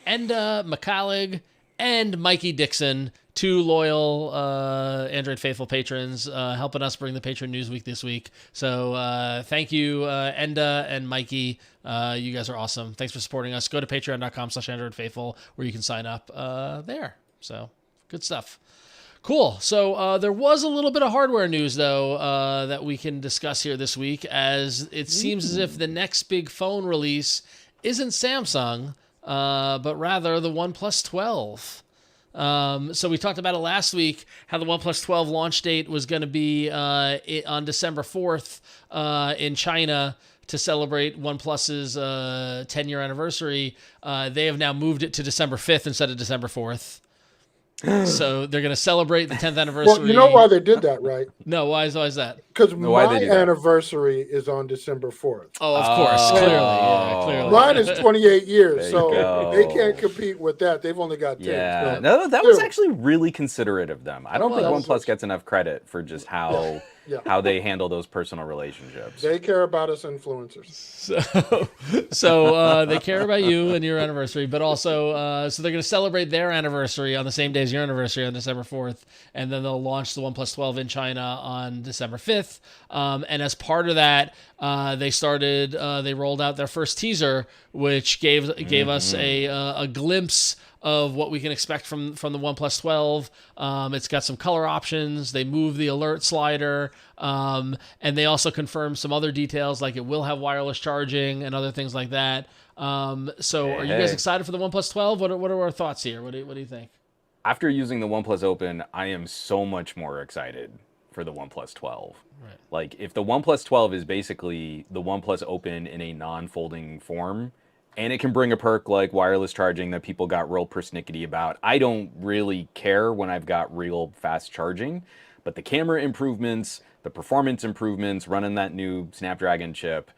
McCallig and Mikey Dixon, 2 loyal Android Faithful patrons, helping us bring the Patron News Week this week. So thank you, Enda and Mikey. You guys are awesome. Thanks for supporting us. Go to patreon.com/AndroidFaithful where you can sign up there. So good stuff. Cool. So there was a little bit of hardware news, though, that we can discuss here this week, as it seems as if the next big phone release isn't Samsung, but rather the OnePlus 12. So we talked about it last week, how the OnePlus 12 launch date was going to be on December 4th in China to celebrate OnePlus's 10-year anniversary. They have now moved it to December 5th instead of December 4th. So they're going to celebrate the 10th anniversary. Well, you know why they did that, right? No, why is that? Because my anniversary is on December 4th. Oh, of course. Clearly. Yeah, clearly. Mine is 28 years, so they can't compete with that. They've only got 10. Yeah. No, that was actually really considerate of them. I don't think OnePlus gets enough credit for just how they handle those personal relationships. They care about us influencers. So they care about you and your anniversary, but also, so they're going to celebrate their anniversary on the same day as your anniversary on December 4th, and then they'll launch the OnePlus 12 in China on December 5th. And as part of that, they rolled out their first teaser, which gave us a glimpse of what we can expect from the OnePlus 12. It's got some color options. They moved the alert slider, and they also confirmed some other details, like it will have wireless charging and other things like that. So are you guys excited for the OnePlus 12? What are our thoughts here? What do you think? After using the OnePlus Open, I am so much more excited for the OnePlus 12. Right. Like, if the OnePlus 12 is basically the OnePlus Open in a non-folding form, and it can bring a perk like wireless charging that people got real persnickety about, I don't really care when I've got real fast charging. But the camera improvements, the performance improvements, running that new Snapdragon chip,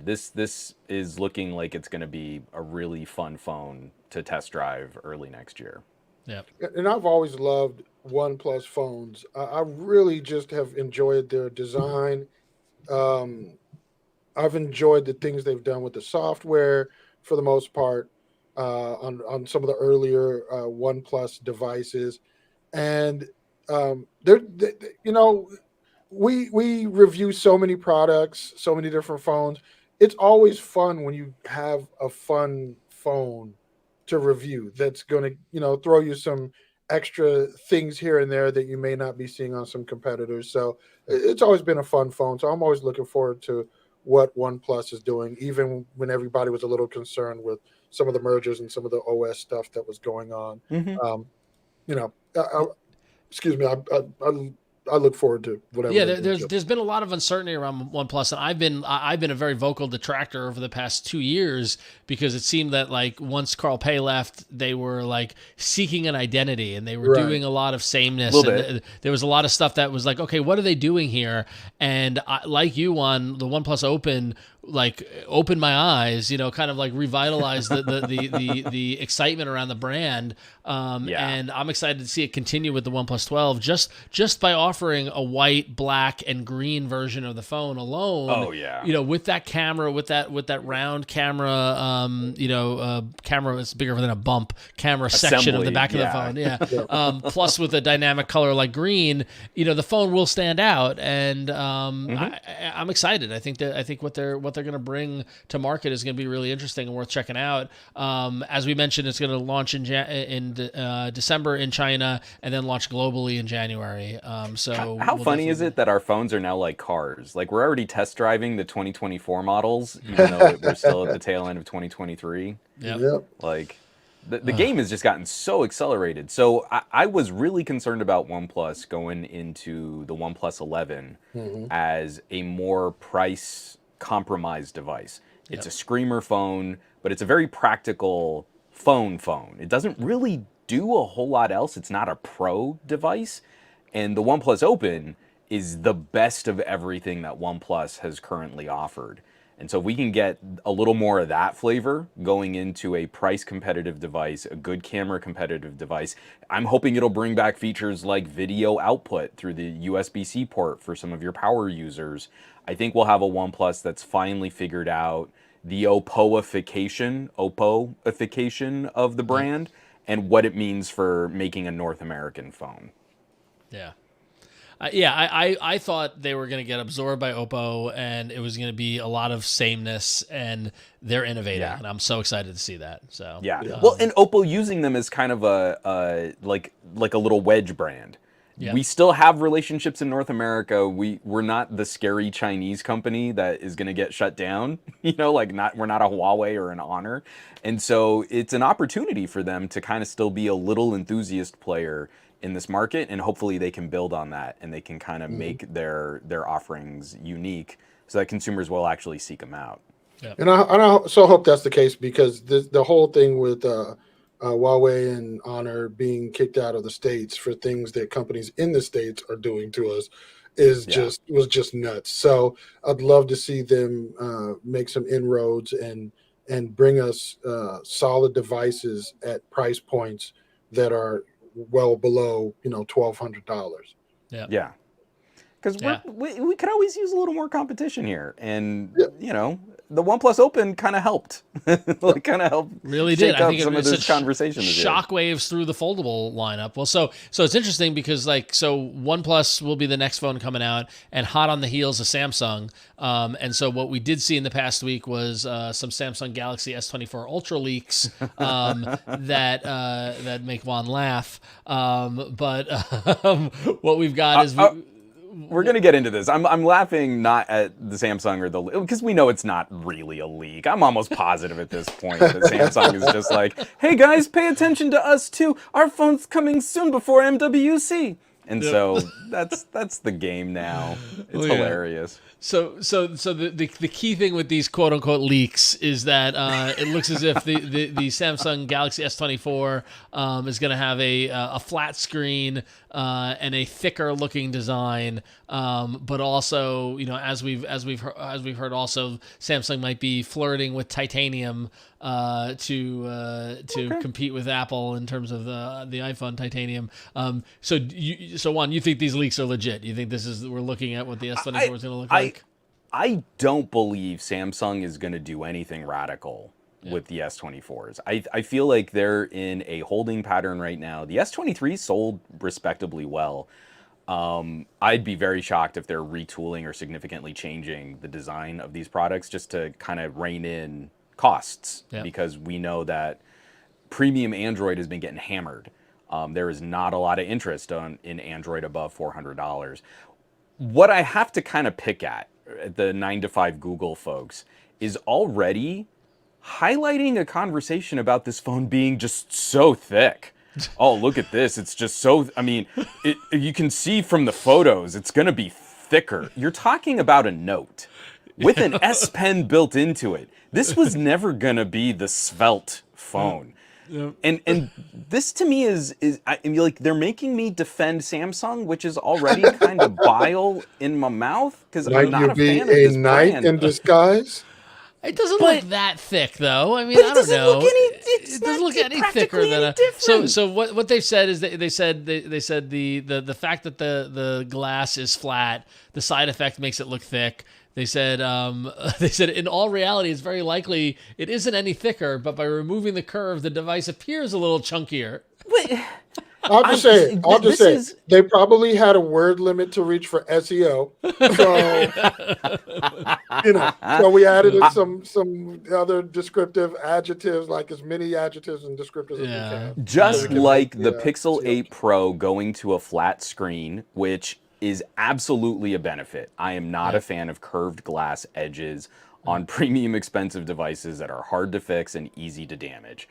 this is looking like it's going to be a really fun phone to test drive early next year. Yeah. And I've always loved OnePlus phones. I really just have enjoyed their design. I've enjoyed the things they've done with the software for the most part on some of the earlier OnePlus devices. And we review so many products, so many different phones. It's always fun when you have a fun phone to review that's going to, throw you some extra things here and there that you may not be seeing on some competitors. So it's always been a fun phone. So I'm always looking forward to what OnePlus is doing, even when everybody was a little concerned with some of the mergers and some of the OS stuff that was going on. Excuse me, I look forward to whatever. Yeah, there's been a lot of uncertainty around OnePlus, and I've been a very vocal detractor over the past 2 years, because it seemed that, like, once Carl Pei left, they were like seeking an identity, and they were doing a lot of sameness. And there was a lot of stuff that was like, okay, what are they doing here? And like you, on the OnePlus Open, like, opened my eyes, kind of like revitalized the excitement around the brand. And I'm excited to see it continue with the OnePlus 12, just by offering a white, black, and green version of the phone alone. Oh yeah. With that camera, with that round camera, camera is bigger than a bump camera section of the back of the phone. Yeah. Plus with a dynamic color like green, the phone will stand out. And I'm excited. I think what what they're going to bring to market is going to be really interesting and worth checking out. As we mentioned, it's going to launch in December in China and then launch globally in January. So how funny is it that our phones are now like cars? Like, we're already test driving the 2024 models, even though we're still at the tail end of 2023. Yep. Like, the game has just gotten so accelerated. So I was really concerned about OnePlus going into the OnePlus 11 as a more price compromised device. It's a screamer phone, but it's a very practical phone. It doesn't really do a whole lot else. It's not a pro device. And the OnePlus Open is the best of everything that OnePlus has currently offered. And so if we can get a little more of that flavor going into a price competitive device, a good camera competitive device, I'm hoping it'll bring back features like video output through the USB-C port for some of your power users. I think we'll have a OnePlus that's finally figured out the Oppo-ification of the brand and what it means for making a North American phone. Yeah. I thought they were going to get absorbed by Oppo, and it was going to be a lot of sameness, and they're innovating, and I'm so excited to see that. So well, and Oppo using them as kind of a like a little wedge brand. Yeah. We still have relationships in North America. We're not the scary Chinese company that is going to get shut down. We're not a Huawei or an Honor, and so it's an opportunity for them to kind of still be a little enthusiast player in this market, and hopefully they can build on that and they can kind of make their offerings unique so that consumers will actually seek them out. Yeah. And I so hope that's the case, because the whole thing with Huawei and Honor being kicked out of the States for things that companies in the States are doing to us was just nuts. So I'd love to see them make some inroads and bring us solid devices at price points that are well below, $1,200. Yeah. Because we could always use a little more competition here, and the OnePlus Open kind of helped. Really did. I think some of this conversation. Shockwaves through the foldable lineup. Well, so it's interesting because OnePlus will be the next phone coming out, and hot on the heels of Samsung. And so what we did see in the past week was some Samsung Galaxy S24 Ultra leaks that make Juan laugh. But what we've got is. We're going to get into this. I'm laughing not at the Samsung or because we know it's not really a leak. I'm almost positive at this point that Samsung is just like, hey guys, pay attention to us too. Our phone's coming soon before MWC. And so that's the game now. It's hilarious. So the key thing with these quote unquote leaks is that it looks as if the Samsung Galaxy S24 is going to have a flat screen and a thicker looking design, but also as we've heard, also Samsung might be flirting with titanium to compete with Apple in terms of the iPhone titanium. So Juan, you think these leaks are legit? You think we're looking at what the S24 is going to look like? I don't believe Samsung is going to do anything radical with the S24s. I feel like they're in a holding pattern right now. The S23 sold respectably well. I'd be very shocked if they're retooling or significantly changing the design of these products just to kind of rein in costs, because we know that premium Android has been getting hammered. There is not a lot of interest in Android above $400. What I have to kind of pick at the 9 to 5 Google folks is already highlighting a conversation about this phone being just so thick. Oh, look at this. It's just so, you can see from the photos, it's going to be thicker. You're talking about a Note with an S Pen built into it. This was never going to be the svelte phone. And this to me is they're making me defend Samsung, which is already kind of bile in my mouth because I'm not a fan of this brand. In disguise. It doesn't look that thick, though. I don't know. It doesn't look any thicker than a. So what they've said is they said the fact that the glass is flat, the side effect makes it look thick. They said in all reality, it's very likely it isn't any thicker, but by removing the curve, the device appears a little chunkier. I'll just say it. I'll just say is... they probably had a word limit to reach for SEO. So, so we added in some other descriptive adjectives, like as many adjectives and descriptors as we can. Just like the make Pixel SEO. 8 Pro going to a flat screen, which is absolutely a benefit. I am not a fan of curved glass edges on premium expensive devices that are hard to fix and easy to damage.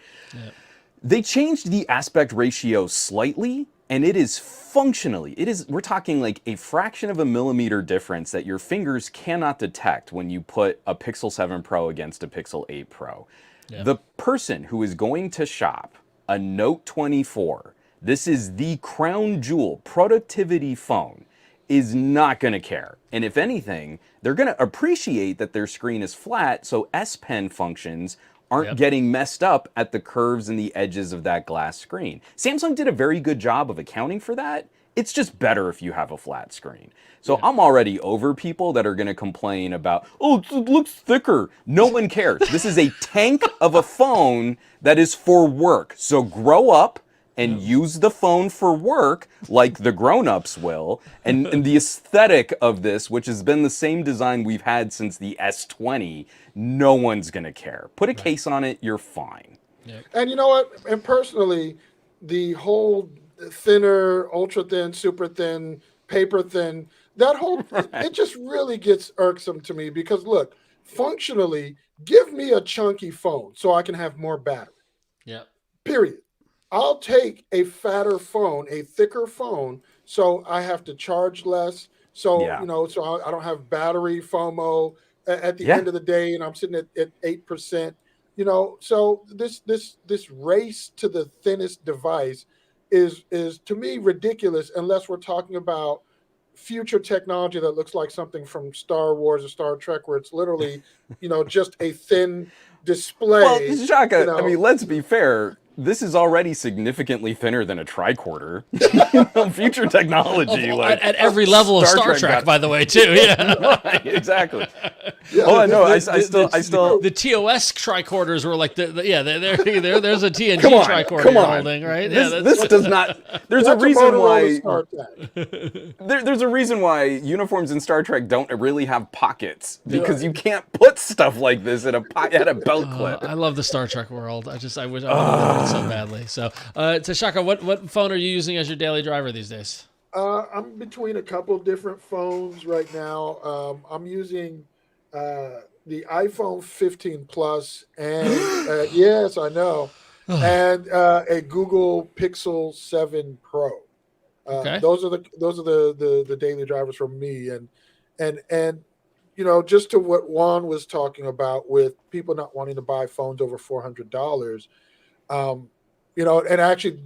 They changed the aspect ratio slightly, and it is functionally, we're talking like a fraction of a millimeter difference that your fingers cannot detect when you put a Pixel 7 Pro against a Pixel 8 Pro. The person who is going to shop a Note 24, this is the crown jewel productivity phone, is not going to care. And if anything, they're going to appreciate that their screen is flat, so S Pen functions aren't getting messed up at the curves and the edges of that glass screen. Samsung did a very good job of accounting for that. It's just better if you have a flat screen. So I'm already over people that are going to complain about, oh, it looks thicker. No one cares. This is a tank of a phone that is for work. So grow up and use the phone for work like the grown-ups will. And the aesthetic of this, which has been the same design we've had since the S20, no one's going to care. Put a case on it, you're fine. And you know what? And personally, the whole thinner, ultra thin, super thin, paper thin, that whole, it just really gets irksome to me because look, functionally, give me a chunky phone so I can have more battery. Period. I'll take a fatter phone, a thicker phone, so I have to charge less. So, so I don't have battery FOMO at the end of the day, and I'm sitting at 8%. So this race to the thinnest device is to me ridiculous unless we're talking about future technology that looks like something from Star Wars or Star Trek, where it's literally, just a thin display. Well, Tshaka, I mean, let's be fair. This is already significantly thinner than a tricorder. Future technology, at every level of Star Trek, by the way, too. Right, exactly. I know. I still. The TOS tricorders were like there's a TNG tricorder you're holding, right? This does not. There's a reason why. There's a reson why uniforms in Star Trek don't really have pockets because you can't put stuff like this at a belt clip. I love the Star Trek world. I wish I would so badly. So, Tshaka, what phone are you using as your daily driver these days? I'm between a couple different phones right now. I'm using the iPhone 15 Plus, and yes, I know, and a Google Pixel 7 Pro. Those are the daily drivers for me, and just to what Juan was talking about with people not wanting to buy phones over $400. And actually,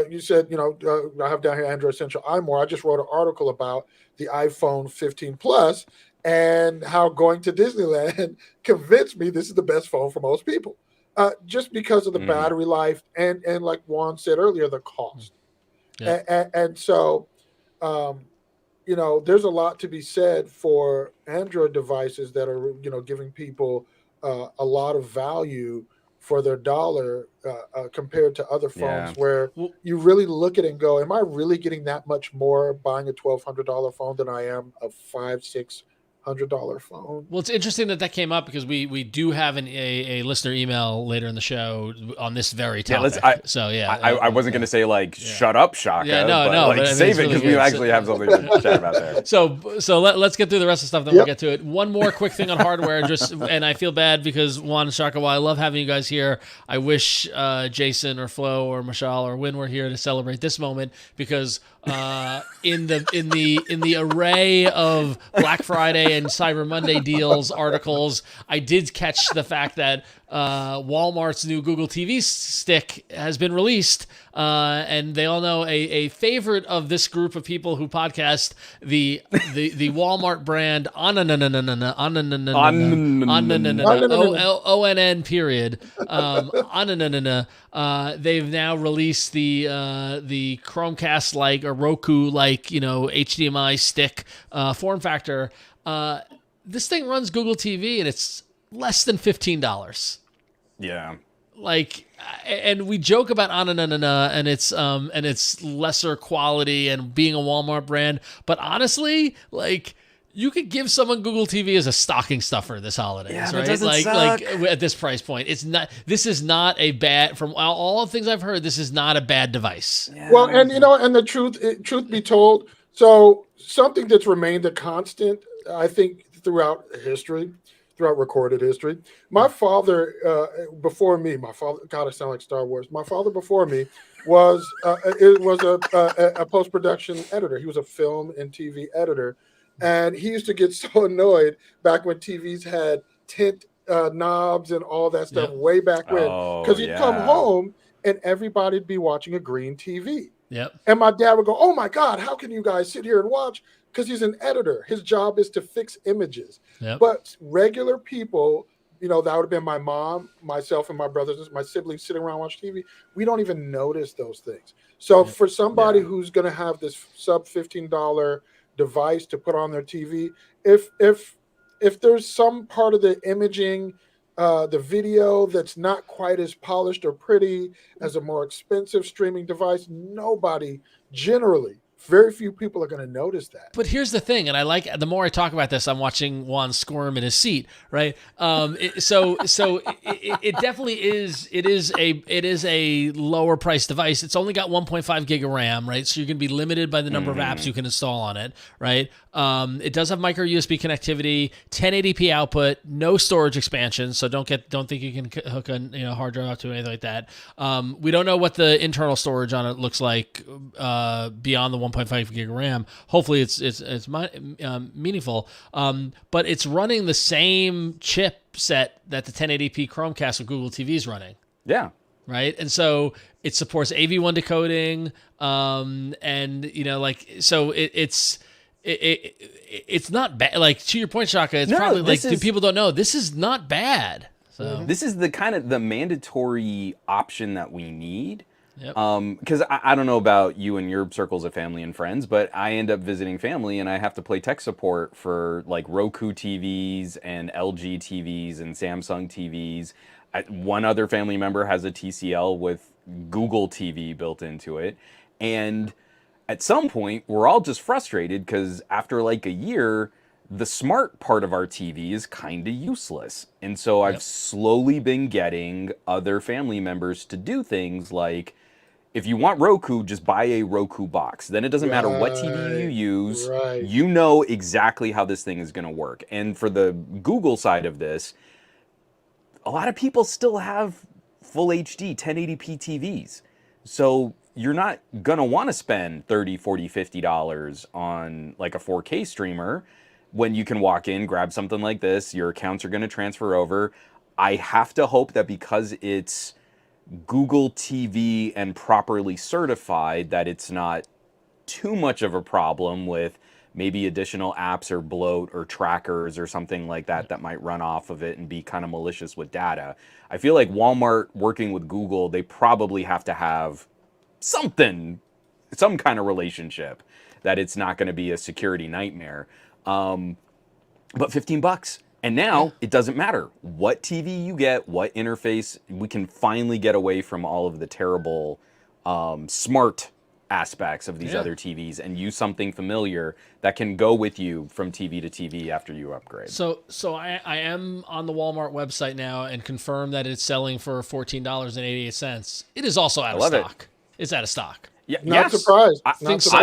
you said, I have down here Android Essential iMore. I just wrote an article about the iPhone 15 Plus and how going to Disneyland convinced me this is the best phone for most people, just because of the battery life and like Juan said earlier, the cost. And so, there's a lot to be said for Android devices that are, giving people a lot of value for their dollar compared to other phones where you really look at it and go, am I really getting that much more buying a $1,200 phone than I am a $500-$600 phone? Well, it's interesting that came up because we do have a listener email later in the show on this very topic. I wasn't going to say shut up, Tshaka. But save it because we actually have something to chat about there. So let's get through the rest of the stuff, then we'll get to it. One more quick thing on hardware, and I feel bad because Juan and Tshaka, while I love having you guys here, I wish Jason or Flo or Michelle or Win were here to celebrate this moment because in the array of Black Friday and Cyber Monday deals articles, I did catch the fact that Wal-Mart's new Google TV stick has been released, and they all know a favorite of this group of people who podcast the Wal-Mart brand ONN period. They've now released the Chromecast like or Roku like HDMI stick form factor. This thing runs Google TV and it's less than $15. Yeah. like, and we joke about Ananana and it's lesser quality and being a Walmart brand, but honestly, like, you could give someone Google TV as a stocking stuffer this holidays, Yeah, that right? doesn't Like suck. at this price point, it's not. This is not a bad. From all the things I've heard, this is not a bad device. Well, and and the truth be told, so something that's remained a constant, I think, throughout history, throughout recorded history. My father, before me, my father, God, I sound like Star Wars. My father before me was a post production editor. He was a film and TV editor, and he used to get so annoyed back when TVs had tint knobs and all that stuff way back when, because he'd come home and everybody'd be watching a green TV. Yep. And my dad would go, "Oh my God, how can you guys sit here and watch?" Because he's an editor. His job is to fix images. Yep. But regular people, that would have been my mom, myself, and my brothers, my siblings sitting around watching TV. We don't even notice those things. So for somebody who's going to have this sub $15 device to put on their TV, if there's some part of the imaging, the video that's not quite as polished or pretty as a more expensive streaming device, very few people are going to notice that. But here's the thing, and I like, the more I talk about this, I'm watching Juan squirm in his seat, right? It definitely is. It is a lower price device. It's only got 1.5 gig of RAM, right? So you're going to be limited by the number of apps you can install on it, right? It does have micro USB connectivity, 1080p output, no storage expansion. So don't think you can hook a hard drive up to anything like that. We don't know what the internal storage on it looks like beyond the 1.5 gig of RAM. Hopefully it's meaningful. But it's running the same chipset that the 1080p Chromecast with Google TV is running. Yeah. Right. And so it supports AV1 decoding. It's not bad. Like, to your point, Tshaka, it's probably like, people don't know, this is not bad. So this is the kind of the mandatory option that we need. Yep. Because I don't know about you and your circles of family and friends, but I end up visiting family and I have to play tech support for like Roku TVs and LG TVs and Samsung TVs. One other family member has a TCL with Google TV built into it. And at some point, we're all just frustrated because after like a year, the smart part of our TV is kind of useless. And so I've slowly been getting other family members to do things like, if you want Roku, just buy a Roku box. Then it doesn't matter what TV you use. Right. You know exactly how this thing is going to work. And for the Google side of this, a lot of people still have full HD 1080p TVs. So you're not going to want to spend $30, $40, $50 on like a 4K streamer when you can walk in, grab something like this. Your accounts are going to transfer over. I have to hope that because it's Google TV and properly certified, that it's not too much of a problem with maybe additional apps or bloat or trackers or something like that that might run off of it and be kind of malicious with data. I feel like Walmart working with Google, they probably have to have some kind of relationship that it's not going to be a security nightmare. But $15. And now it doesn't matter what TV you get, what interface. We can finally get away from all of the terrible smart aspects of these other TVs and use something familiar that can go with you from TV to TV after you upgrade. So I am on the Walmart website now and confirm that it's selling for $14.88. It is also out of stock. It's out of stock. Yeah, Not surprised. I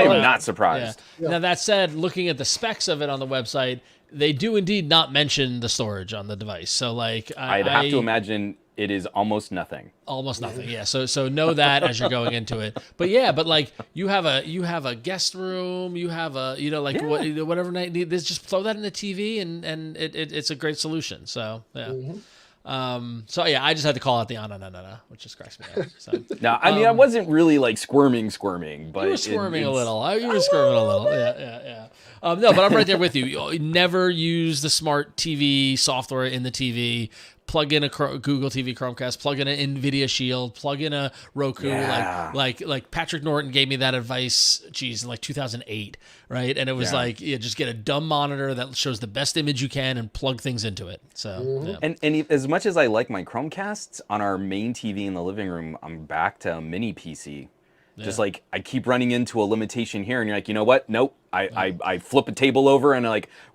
am not surprised. Yeah. Now, that said, looking at the specs of it on the website, they do indeed not mention the storage on the device. So, like, I'd have to imagine it is almost nothing. Almost nothing. Yeah. So know that as you're going into it. But like you have a guest room. You have whatever night need. Just throw that in the TV and it's a great solution. So yeah. Mm-hmm. I just had to call out the which just cracks me up. So no, I mean I wasn't really like squirming, but you were squirming a little. You were squirming a little. Yeah. No, but I'm right there with you. Never use the smart TV software in the TV. plug in a Google TV Chromecast, plug in an NVIDIA Shield, plug in a Roku. Yeah. Like Patrick Norton gave me that advice, in like 2008, right? And it was just get a dumb monitor that shows the best image you can and plug things into it. So, And as much as I like my Chromecasts, on our main TV in the living room, I'm back to a mini PC. Just like I keep running into a limitation here, and you're like, you know what? Nope. I flip a table over and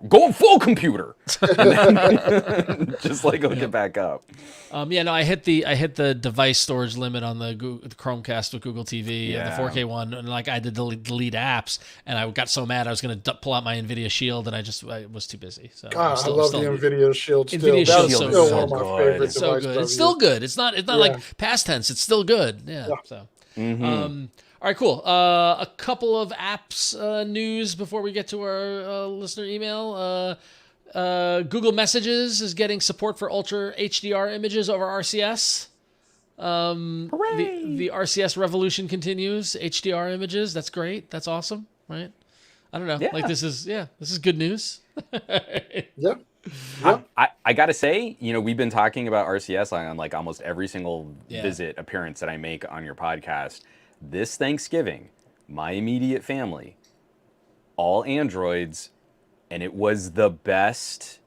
go full computer, and then just like hook it back up. I hit the device storage limit on the Chromecast with Google TV, the 4K one, and like I had to delete apps, and I got so mad I was going to pull out my NVIDIA Shield, and I was too busy. So I love the NVIDIA Shield. NVIDIA Still, Shield that's still one of my favorite it's so good. It's still good. It's not like past tense. It's still good. Yeah. So. All right, cool. A couple of apps news before we get to our listener email. Google Messages is getting support for Ultra HDR images over RCS. The RCS revolution continues. HDR images, that's great. That's awesome, right? I don't know. Yeah. Like this is good news. Yep. I gotta say, we've been talking about RCS on like almost every single visit appearance that I make on your podcast. This Thanksgiving, my immediate family, all Androids, and it was the best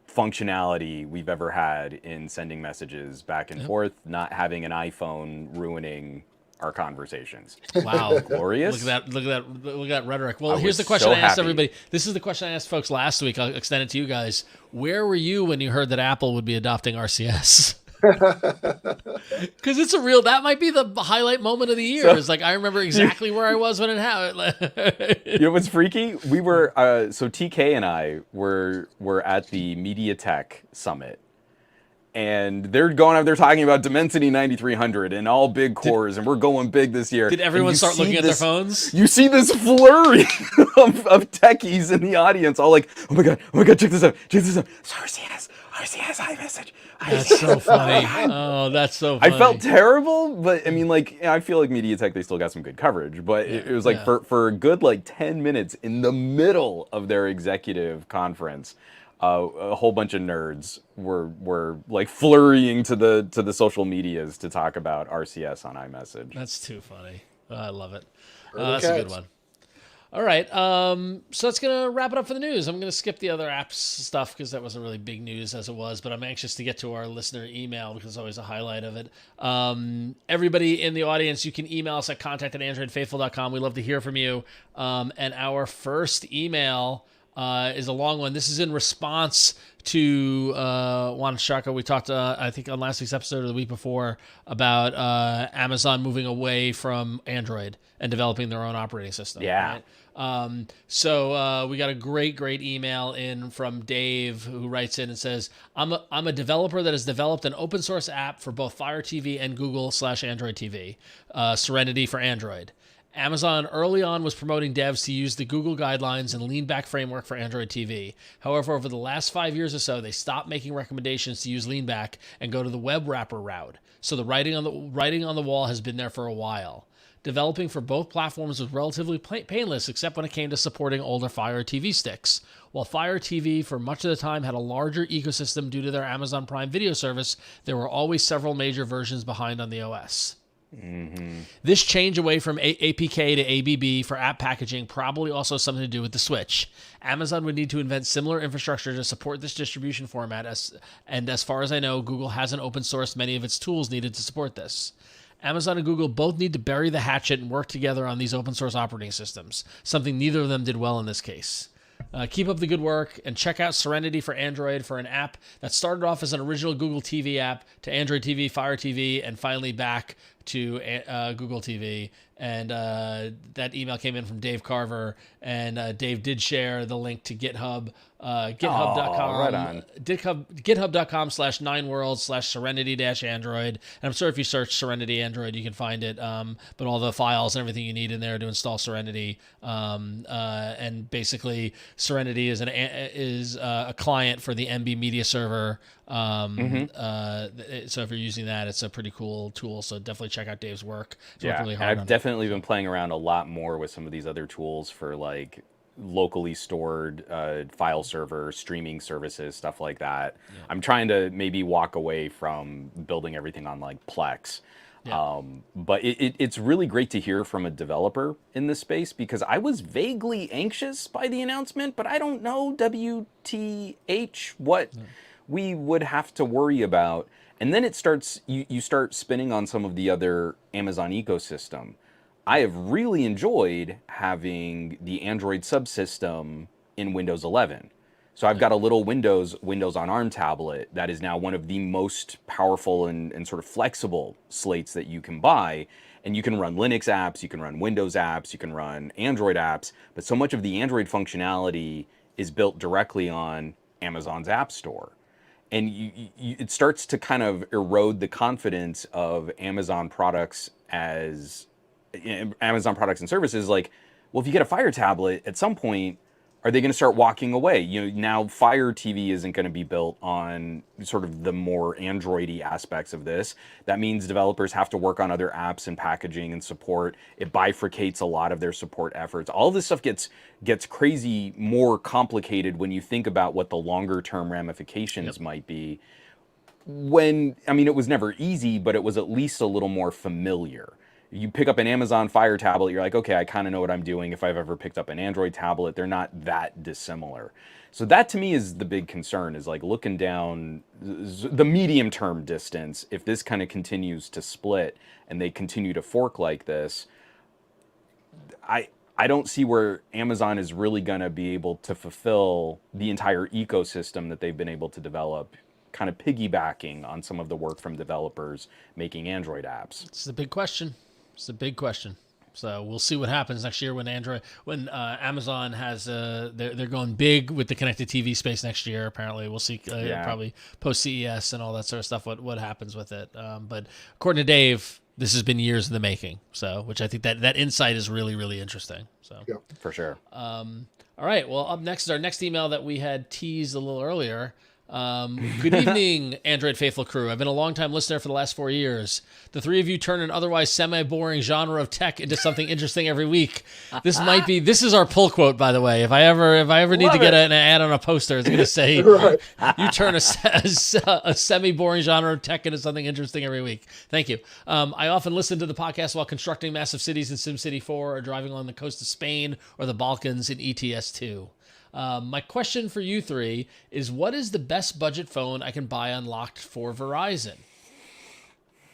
functionality we've ever had in sending messages back and forth, not having an iPhone ruining our conversations. Wow. Glorious. Look at that rhetoric. Well, here's the question I asked everybody. This is the question I asked folks last week. I'll extend it to you guys. Where were you when you heard that Apple would be adopting RCS? Because that might be the highlight moment of the year. It's like I remember exactly where I was when it happened. You know what's freaky? We were so TK and I were at the MediaTek Summit, and they're talking about Dimensity 9300 and all big cores, and we're going big this year. Did everyone start looking at their phones? You see this flurry of techies in the audience, all like, oh my god, check this out. RCS iMessage. That's so funny. Oh, that's so funny. I felt terrible, but I mean, I feel like MediaTek, they still got some good coverage, but it was like for a good 10 minutes in the middle of their executive conference, a whole bunch of nerds were like flurrying to the social medias to talk about RCS on iMessage. That's too funny. I love it. That's a good one. All right, so that's going to wrap it up for the news. I'm going to skip the other apps stuff because that wasn't really big news as it was, but I'm anxious to get to our listener email because it's always a highlight of it. Everybody in the audience, you can email us at contact@androidfaithful.com. We love to hear from you. And our first email is a long one. This is in response to Juan, Tshaka. We talked, I think, on last week's episode or the week before about Amazon moving away from Android and developing their own operating system. Yeah. Right? So we got a great email in from Dave who writes in and says, I'm a developer that has developed an open source app for both Fire TV and Google/Android TV, Serenity for Android. Amazon early on was promoting devs to use the Google guidelines and lean back framework for Android TV. However, over the last 5 years or so, they stopped making recommendations to use lean back and go to the web wrapper route. So the writing on the wall has been there for a while. Developing for both platforms was relatively painless, except when it came to supporting older Fire TV sticks. While Fire TV for much of the time had a larger ecosystem due to their Amazon Prime Video service, there were always several major versions behind on the OS. Mm-hmm. This change away from APK to ABB for app packaging probably also has something to do with the switch. Amazon would need to invent similar infrastructure to support this distribution format, and as far as I know, Google hasn't open sourced many of its tools needed to support this. Amazon and Google both need to bury the hatchet and work together on these open source operating systems, something neither of them did well in this case. Keep up the good work and check out Serenity for Android for an app that started off as an original Google TV app to Android TV, Fire TV, and finally back to Google TV. And that email came in from Dave Carver, and Dave did share the link to GitHub, github.com, right on. github.com/9worlds/serenity-android. And I'm sure if you search Serenity Android, you can find it. But all the files and everything you need in there to install Serenity. And basically, Serenity is a client for the MB Media Server. So if you're using that, it's a pretty cool tool. So definitely check out Dave's work. He's worked really hard on it. Definitely been playing around a lot more with some of these other tools for locally stored file server, streaming services, stuff like that. Yeah. I'm trying to maybe walk away from building everything on like Plex. Yeah. But it's really great to hear from a developer in this space, because I was vaguely anxious by the announcement, but I don't know WTH what we would have to worry about. And then it starts, you start spinning on some of the other Amazon ecosystem. I have really enjoyed having the Android subsystem in Windows 11. So I've got a little Windows on ARM tablet that is now one of the most powerful and sort of flexible slates that you can buy. And you can run Linux apps, you can run Windows apps, you can run Android apps, but so much of the Android functionality is built directly on Amazon's App Store. And it starts to kind of erode the confidence of Amazon products as Amazon products and services. Like, well, if you get a Fire tablet, at some point, are they going to start walking away? Now Fire TV isn't going to be built on sort of the more Android-y aspects of this. That means developers have to work on other apps and packaging and support. It bifurcates a lot of their support efforts. All of this stuff gets crazy more complicated when you think about what the longer-term ramifications might be. It was never easy, but it was at least a little more familiar. You pick up an Amazon Fire tablet, you're like, okay, I kind of know what I'm doing. If I've ever picked up an Android tablet, they're not that dissimilar. So that to me is the big concern, is like looking down the medium term distance. If this kind of continues to split and they continue to fork like this, I don't see where Amazon is really going to be able to fulfill the entire ecosystem that they've been able to develop, kind of piggybacking on some of the work from developers making Android apps. It's the big question. It's a big question. So we'll see what happens next year when Amazon has they're going big with the connected TV space next year. Apparently, we'll see probably post CES and all that sort of stuff. What happens with it? But according to Dave, this has been years in the making. So, which I think that insight is really, really interesting. So Yeah, for sure. All right. Well, up next is our next email that we had teased a little earlier. Good evening, Android Faithful crew. I've been a long-time listener for the last 4 years. The three of you turn an otherwise semi-boring genre of tech into something interesting every week. This is our pull quote, by the way. If I ever need to get an ad on a poster, it's going to say, right. you turn a semi-boring genre of tech into something interesting every week. Thank you. I often listen to the podcast while constructing massive cities in SimCity 4 or driving along the coast of Spain or the Balkans in ETS 2. My question for you three is, what is the best budget phone I can buy unlocked for Verizon?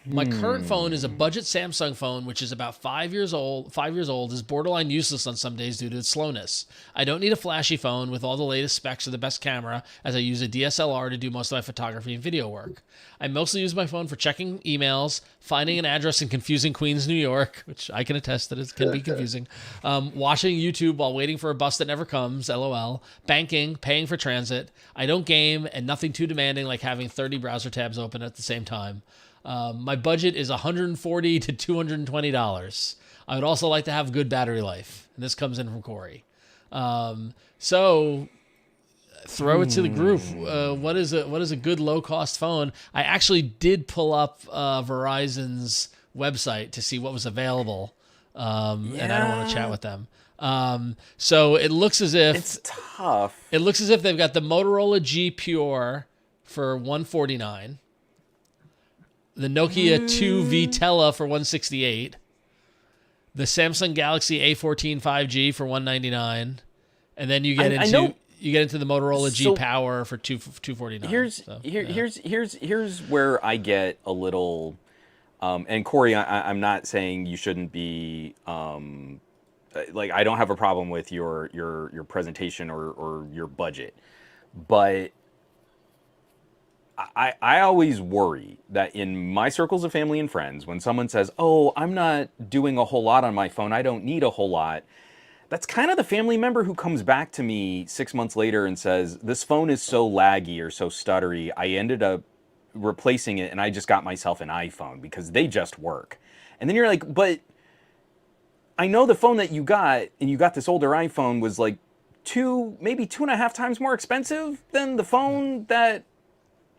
My current phone is a budget Samsung phone, which is about 5 years old, is borderline useless on some days due to its slowness. I don't need a flashy phone with all the latest specs or the best camera, as I use a DSLR to do most of my photography and video work. I mostly use my phone for checking emails, finding an address in confusing Queens, New York, which I can attest that it can be confusing, watching YouTube while waiting for a bus that never comes, LOL, banking, paying for transit. I don't game, and nothing too demanding like having 30 browser tabs open at the same time. My budget is $140 to $220. I would also like to have good battery life. And this comes in from Corey. So throw it to the group. What is a good low cost phone? I actually did pull up Verizon's website to see what was available. And I don't want to chat with them. So it looks as if it's tough. It looks as if they've got the Motorola G Pure for $149. The Nokia 2 Vtela for $168, the Samsung Galaxy A14 5G for $199, and then you get into the Motorola G Power for $249. Here's where I get a little, and Corey, I'm not saying you shouldn't be, like, I don't have a problem with your presentation or your budget, but I always worry that in my circles of family and friends, when someone says, oh, I'm not doing a whole lot on my phone, I don't need a whole lot, that's kind of the family member who comes back to me 6 months later and says, this phone is so laggy or so stuttery, I ended up replacing it and I just got myself an iPhone because they just work. And then you're like, but I know the phone that you got, and you got this older iPhone, was like maybe 2.5 times more expensive than the phone that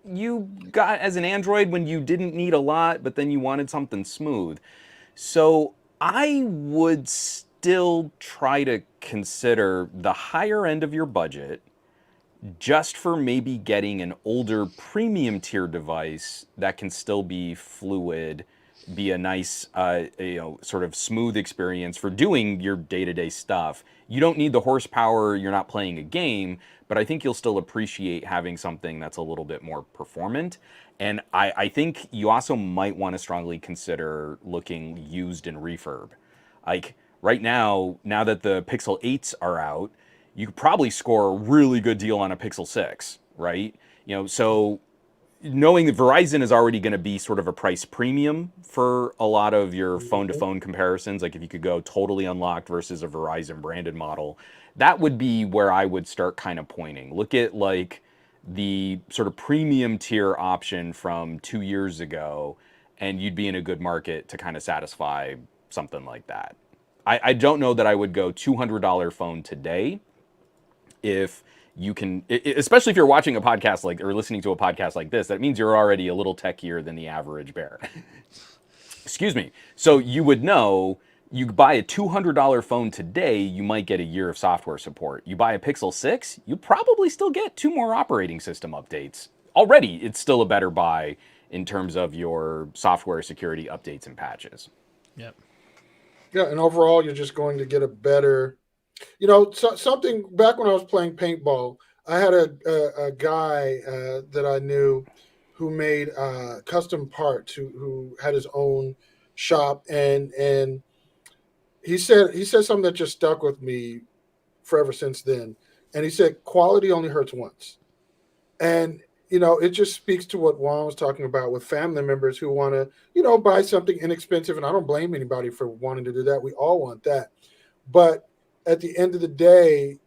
you got as an Android when you didn't need a lot, but then you wanted something smooth. So I would still try to consider the higher end of your budget just for maybe getting an older premium tier device that can still be fluid, be a nice, sort of smooth experience for doing your day-to-day stuff. You don't need the horsepower, you're not playing a game, but I think you'll still appreciate having something that's a little bit more performant. And I think you also might want to strongly consider looking used in refurb. Like right now that the Pixel 8s are out, you could probably score a really good deal on a Pixel 6, right? So knowing that Verizon is already going to be sort of a price premium for a lot of your phone-to-phone comparisons, like if you could go totally unlocked versus a Verizon branded model, that would be where I would start kind of pointing. Look at like the sort of premium tier option from 2 years ago, and you'd be in a good market to kind of satisfy something like that. I don't know that I would go $200 phone today. If you can, especially if you're watching a podcast like, or listening to a podcast like this, that means you're already a little techier than the average bear. Excuse me. So you would know, you buy a $200 phone today, you might get a year of software support. You buy a Pixel 6, you probably still get 2 more operating system updates. Already, it's still a better buy in terms of your software security updates and patches. Yep. Yeah, and overall, you're just going to get a better, something. Back when I was playing paintball, I had a guy that I knew who made custom parts, who had his own shop, and he said something that just stuck with me forever since then. And he said, quality only hurts once. And it just speaks to what Juan was talking about with family members who want to, buy something inexpensive. And I don't blame anybody for wanting to do that. We all want that. But at the end of the day,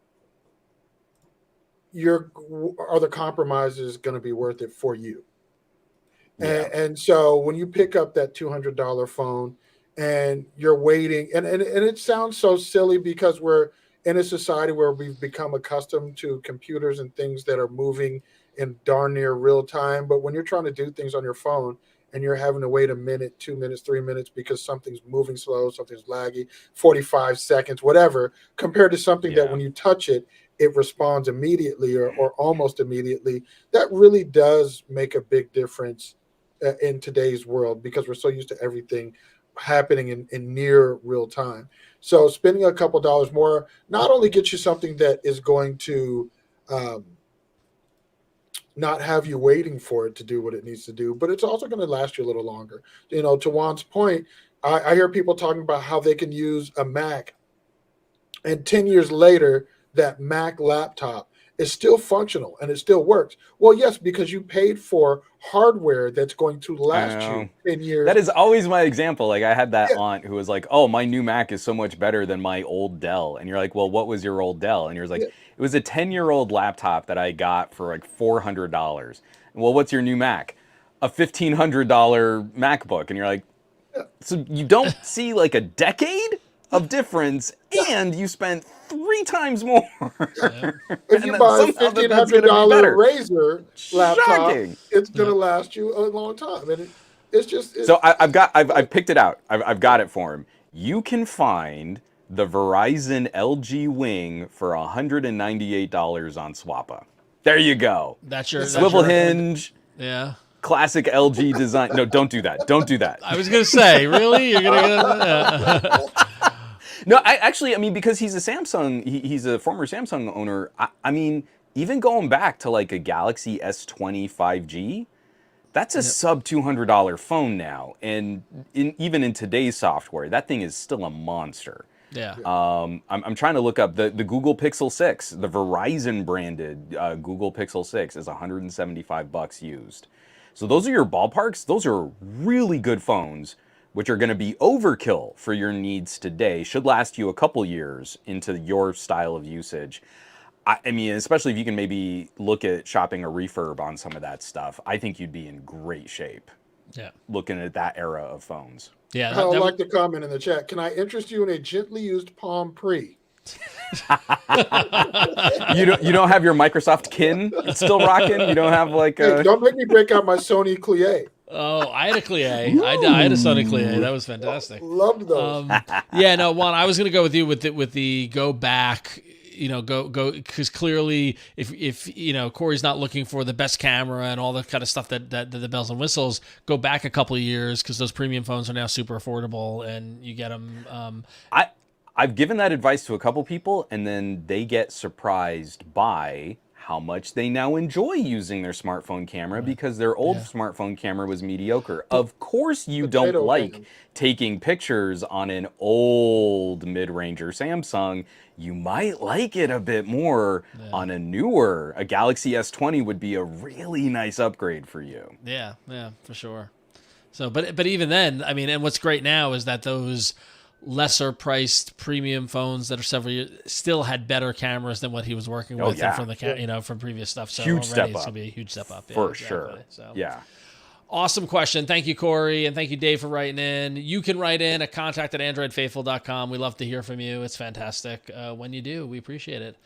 are the compromises going to be worth it for you? Yeah. And so when you pick up that $200 phone and you're waiting, and it sounds so silly because we're in a society where we've become accustomed to computers and things that are moving in darn near real time. But when you're trying to do things on your phone and you're having to wait a minute, 2 minutes, 3 minutes because something's moving slow, something's laggy, 45 seconds, whatever, compared to something that when you touch it, it responds immediately or almost immediately, that really does make a big difference in today's world because we're so used to everything happening in near real time. So spending a couple dollars more not only gets you something that is going to not have you waiting for it to do what it needs to do, but it's also going to last you a little longer. To Juan's point, I hear people talking about how they can use a Mac, and 10 years later, that Mac laptop is still functional and it still works. Well, yes, because you paid for hardware that's going to last you 10 years. That is always my example. Like I had that aunt who was like, "Oh, my new Mac is so much better than my old Dell." And you're like, "Well, what was your old Dell?" And you're like, "It was a 10-year-old laptop that I got for like $400." Well, what's your new Mac? A $1,500 MacBook. And you're like, so you don't see like a decade of difference, and you spent 3 times more. If you buy a $1,500 Razer laptop, it's going to last you a long time. And it's just... So I've picked it out. I've got it for him. You can find the Verizon LG Wing for $198 on Swappa. There you go. That's your... Swivel hinge. Yeah. Classic LG design. No, don't do that. Don't do that. I was going to say, really? You're going to get... No, I mean, because he's a Samsung, he's a former Samsung owner. I mean, even going back to like a Galaxy S20 5G, that's a sub $200 phone now. And even in today's software, that thing is still a monster. Yeah. I'm trying to look up the Google Pixel 6, the Verizon branded Google Pixel 6 is $175 used. So those are your ballparks. Those are really good phones, which are going to be overkill for your needs today, should last you a couple years into your style of usage. I mean, especially if you can maybe look at shopping a refurb on some of that stuff, I think you'd be in great shape. Yeah. Looking at that era of phones. Yeah. I would like to comment in the chat. Can I interest you in a gently used Palm Pre? You don't have your Microsoft Kin still rocking? You don't have like a... Hey, don't make me break out my Sony Clie. Oh, I had a Clie. I had a Sony Clie. That was fantastic. Loved those. Yeah, no, Juan, I was going to go with you with the go back. Go because clearly, if Corey's not looking for the best camera and all the kind of stuff that the bells and whistles, go back a couple of years because those premium phones are now super affordable and you get them. I've given that advice to a couple people, and then they get surprised by how much they now enjoy using their smartphone camera because their old smartphone camera was mediocre. Of course you don't like taking pictures on an old mid-ranger Samsung. You might like it a bit more on a Galaxy S20 would be a really nice upgrade for you. Yeah, for sure. So, but even then, I mean, and what's great now is that those lesser priced premium phones that are several years still had better cameras than what he was working with and from the from previous stuff. So huge step up. It's gonna be a huge step up for sure. So awesome question. Thank you, Corey, and thank you, Dave, for writing in. You can write in at contact@androidfaithful.com. We love to hear from you. It's fantastic when you do. We appreciate it.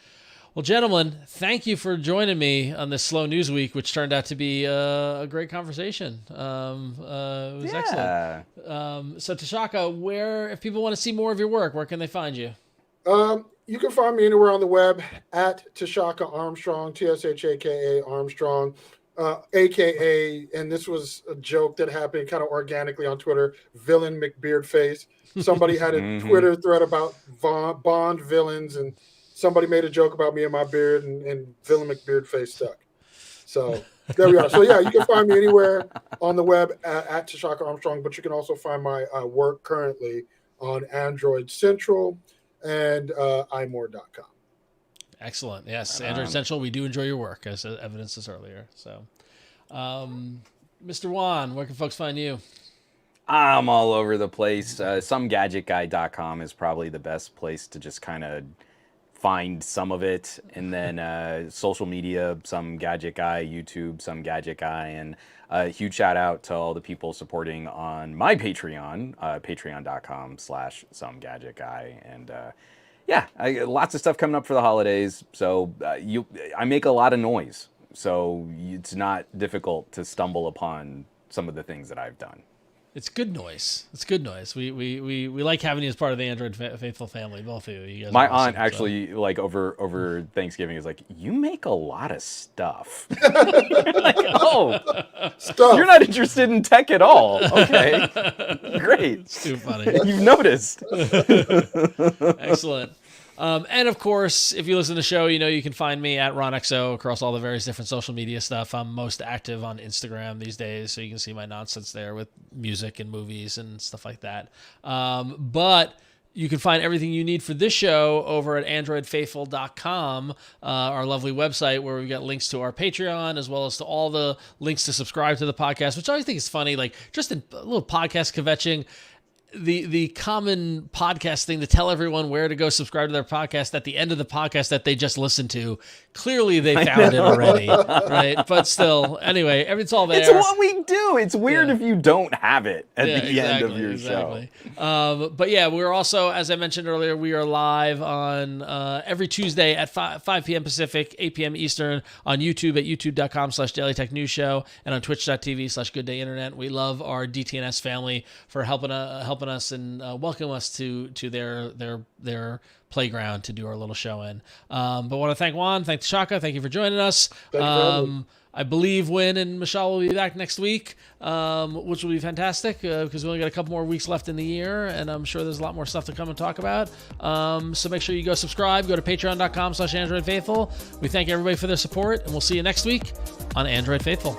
Well, gentlemen, thank you for joining me on this slow news week, which turned out to be a great conversation. It was excellent. So, Tshaka, if people want to see more of your work, where can they find you? You can find me anywhere on the web at Tshaka Armstrong, Tshaka Armstrong, AKA, and this was a joke that happened kind of organically on Twitter, Villain McBeardface. Somebody had a Twitter thread about Bond villains, and somebody made a joke about me and my beard, and Villain McBeardface stuck. So there we are. So yeah, you can find me anywhere on the web at Tshaka Armstrong, but you can also find my work currently on Android Central and imore.com. Excellent. Yes, Android Central. We do enjoy your work, as evidenced this earlier. So, Mr. Juan, where can folks find you? I'm all over the place. Somegadgetguy.com is probably the best place to just kind of find some of it, and then social media, Some Gadget Guy, YouTube, Some Gadget Guy, and a huge shout out to all the people supporting on my Patreon, patreon.com/somegadgetguy, and lots of stuff coming up for the holidays. So I make a lot of noise, so it's not difficult to stumble upon some of the things that I've done. It's good noise. We like having you as part of the Android Faithful family, both of you. You guys My aunt actually, like over Thanksgiving, is like, "You make a lot of stuff." Like, oh, stuff. You're not interested in tech at all. Okay, great. It's too funny. You've noticed. Excellent. And of course, if you listen to the show, you can find me at RonXO across all the various different social media stuff. I'm most active on Instagram these days, so you can see my nonsense there with music and movies and stuff like that. But you can find everything you need for this show over at androidfaithful.com, our lovely website where we've got links to our Patreon as well as to all the links to subscribe to the podcast, which I always think is funny, like just a little podcast kvetching. The common podcast thing to tell everyone where to go subscribe to their podcast at the end of the podcast that they just listened to. Clearly they found it already, right? But still, anyway, it's all there. It's what we do. It's weird if you don't have it at the end of your show. But yeah, we're also, as I mentioned earlier, we are live on every Tuesday at 5 p.m. Pacific, 8 p.m. Eastern on YouTube at youtube.com/dailytechnewsshow and on twitch.tv/gooddayinternet. We love our DTNS family for helping us and welcome us to their playground to do our little show in. But want to thank Juan, thank Tshaka, thank you for joining us. I believe Win and Michelle will be back next week, which will be fantastic because we only got a couple more weeks left in the year, and I'm sure there's a lot more stuff to come and talk about. So make sure you go subscribe. Go to patreon.com/AndroidFaithful. We thank everybody for their support, and we'll see you next week on Android Faithful.